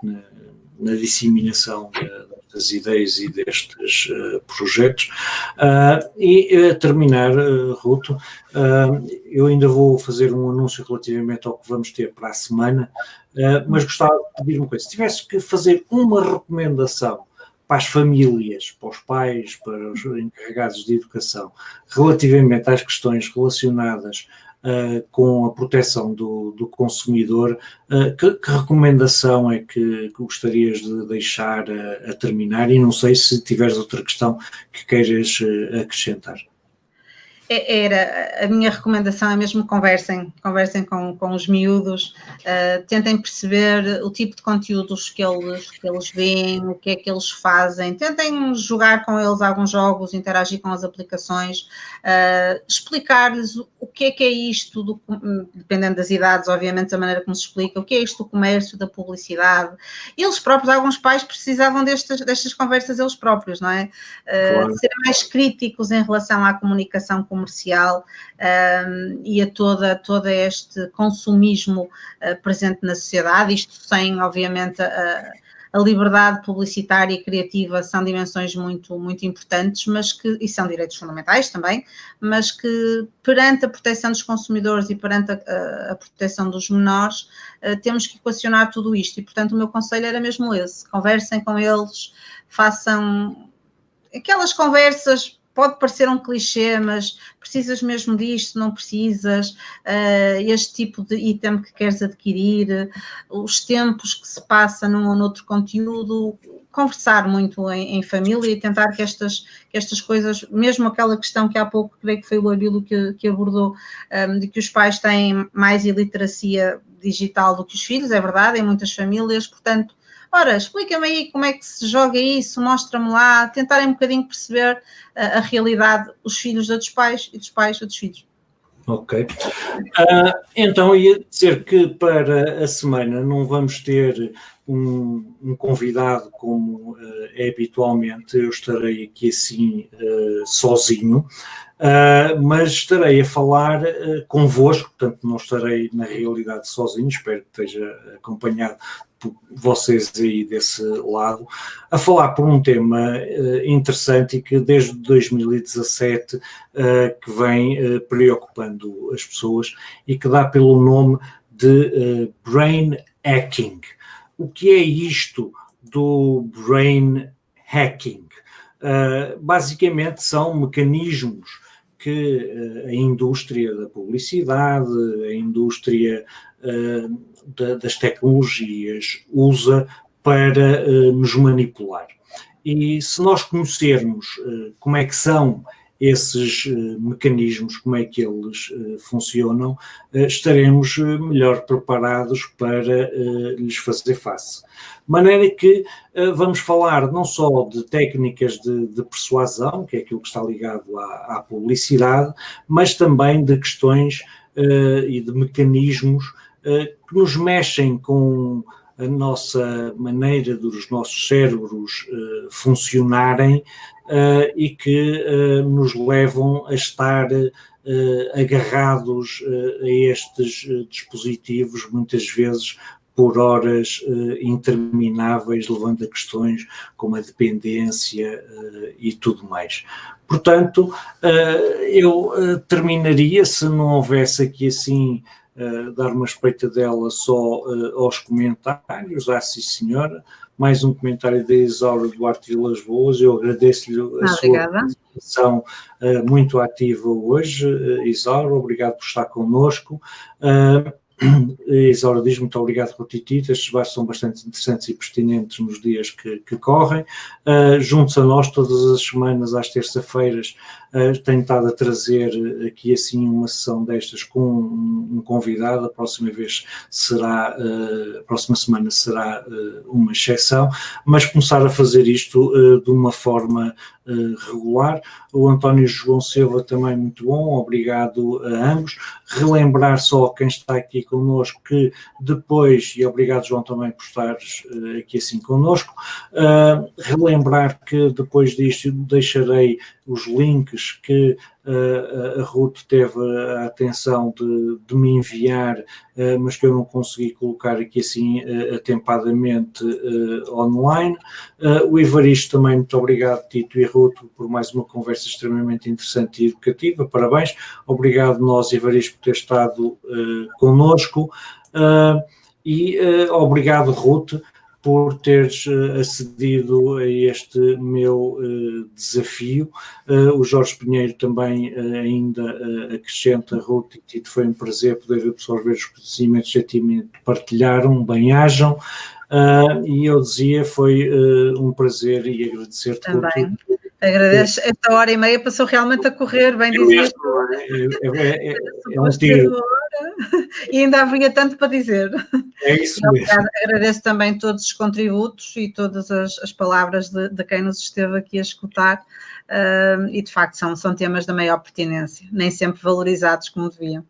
na disseminação das ideias e destes projetos. E a terminar, Ruto, eu ainda vou fazer um anúncio relativamente ao que vamos ter para a semana, mas gostava de pedir uma coisa. Se tivesse que fazer uma recomendação para as famílias, para os pais, para os encarregados de educação, relativamente às questões relacionadas com a proteção do consumidor, que recomendação é que gostarias de deixar a terminar? E não sei se tiveres outra questão que queiras acrescentar. A minha recomendação é mesmo conversem com os miúdos, tentem perceber o tipo de conteúdos que eles veem, o que é que eles fazem, tentem jogar com eles alguns jogos, interagir com as aplicações, explicar-lhes o que é isto, dependendo das idades, obviamente, da maneira como se explica, o que é isto do comércio, da publicidade. Eles próprios, alguns pais precisavam destas conversas eles próprios, não é? Claro. De serem mais críticos em relação à comunicação comercial e a todo este consumismo presente na sociedade, isto sem, obviamente, a liberdade publicitária e criativa são dimensões muito, muito importantes, e são direitos fundamentais também, mas que perante a proteção dos consumidores e perante a proteção dos menores, temos que equacionar tudo isto, e portanto o meu conselho era mesmo esse: conversem com eles, façam aquelas conversas. Pode parecer um clichê, mas precisas mesmo disto, não precisas, este tipo de item que queres adquirir, os tempos que se passa num ou noutro conteúdo, conversar muito em família e tentar que estas coisas, mesmo aquela questão que há pouco, creio que foi o Abílio que abordou, de que os pais têm mais iliteracia digital do que os filhos, é verdade, em muitas famílias, portanto, ora, explica-me aí como é que se joga isso, mostra-me lá, tentarem um bocadinho perceber a realidade, os filhos dos pais e dos pais dos filhos. Ok. Então, ia dizer que para a semana não vamos ter um convidado como é habitualmente, eu estarei aqui assim sozinho, mas estarei a falar convosco, portanto não estarei na realidade sozinho, espero que esteja acompanhado por vocês aí desse lado, a falar por um tema interessante e que desde 2017 que vem preocupando as pessoas e que dá pelo nome de brain hacking. O que é isto do brain hacking? Basicamente são mecanismos que a indústria da publicidade, a indústria das tecnologias usa para nos manipular. E se nós conhecermos como é que são esses mecanismos, como é que eles funcionam, estaremos melhor preparados para lhes fazer face. De maneira que vamos falar não só de técnicas de persuasão, que é aquilo que está ligado à publicidade, mas também de questões e de mecanismos que nos mexem com a nossa maneira dos nossos cérebros funcionarem e que nos levam a estar agarrados a estes dispositivos, muitas vezes por horas intermináveis, levando a questões como a dependência e tudo mais. Portanto, eu terminaria, se não houvesse aqui assim dar uma espreitadela só aos comentários, sim senhora, mais um comentário da Isaura Duarte Vilas Boas, eu agradeço-lhe a sua participação muito ativa hoje, Isaura, obrigado por estar connosco. Isaura diz muito obrigado, Rotitito, estes debates são bastante interessantes e pertinentes nos dias que correm. Juntos a nós, todas as semanas, às terça-feiras, tenho estado a trazer aqui assim uma sessão destas com um convidado. A próxima vez será, a próxima semana será uma exceção, mas começar a fazer isto de uma forma regular. O António João Silva também muito bom, obrigado a ambos. Relembrar só quem está aqui connosco que depois, e obrigado João também por estares aqui assim connosco, relembrar que depois disto deixarei os links que a Ruth teve a atenção de me enviar, mas que eu não consegui colocar aqui assim atempadamente online. O Evaristo também, muito obrigado, Tito e Ruth, por mais uma conversa extremamente interessante e educativa, parabéns. Obrigado nós, Evaristo, por ter estado connosco e obrigado, Ruth, por teres acedido a este meu desafio. O Jorge Pinheiro também ainda acrescenta, Ruth e Tito, foi um prazer poder absorver os conhecimentos que ativamente partilharam, bem-ajam. E eu dizia, foi um prazer e agradecer-te. Também. Agradeço, esta hora e meia passou realmente a correr, bem dizias. É um tiro. E ainda havia tanto para dizer. É isso mesmo. Agradeço também todos os contributos e todas as palavras de quem nos esteve aqui a escutar, e de facto são temas da maior pertinência, nem sempre valorizados como deviam.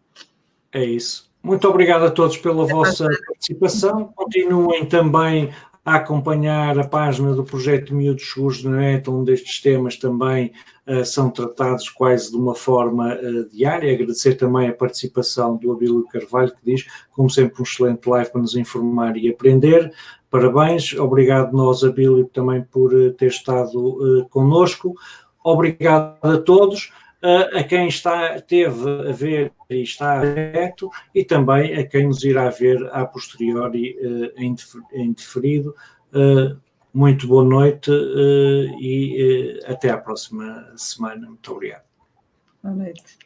É isso. Muito obrigado a todos pela vossa participação. Continuem também a acompanhar a página do Projeto Miúdos Seguros na Net, onde estes temas também são tratados quase de uma forma diária. Agradecer também a participação do Abílio Carvalho, que diz, como sempre, um excelente live para nos informar e aprender. Parabéns. Obrigado nós, Abílio, também por ter estado connosco. Obrigado a todos. A quem esteve a ver e está direto e também a quem nos irá ver a posteriori em diferido. Muito boa noite e até à próxima semana. Muito obrigado. Boa noite.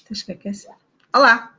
Tens que aquecer. Olá!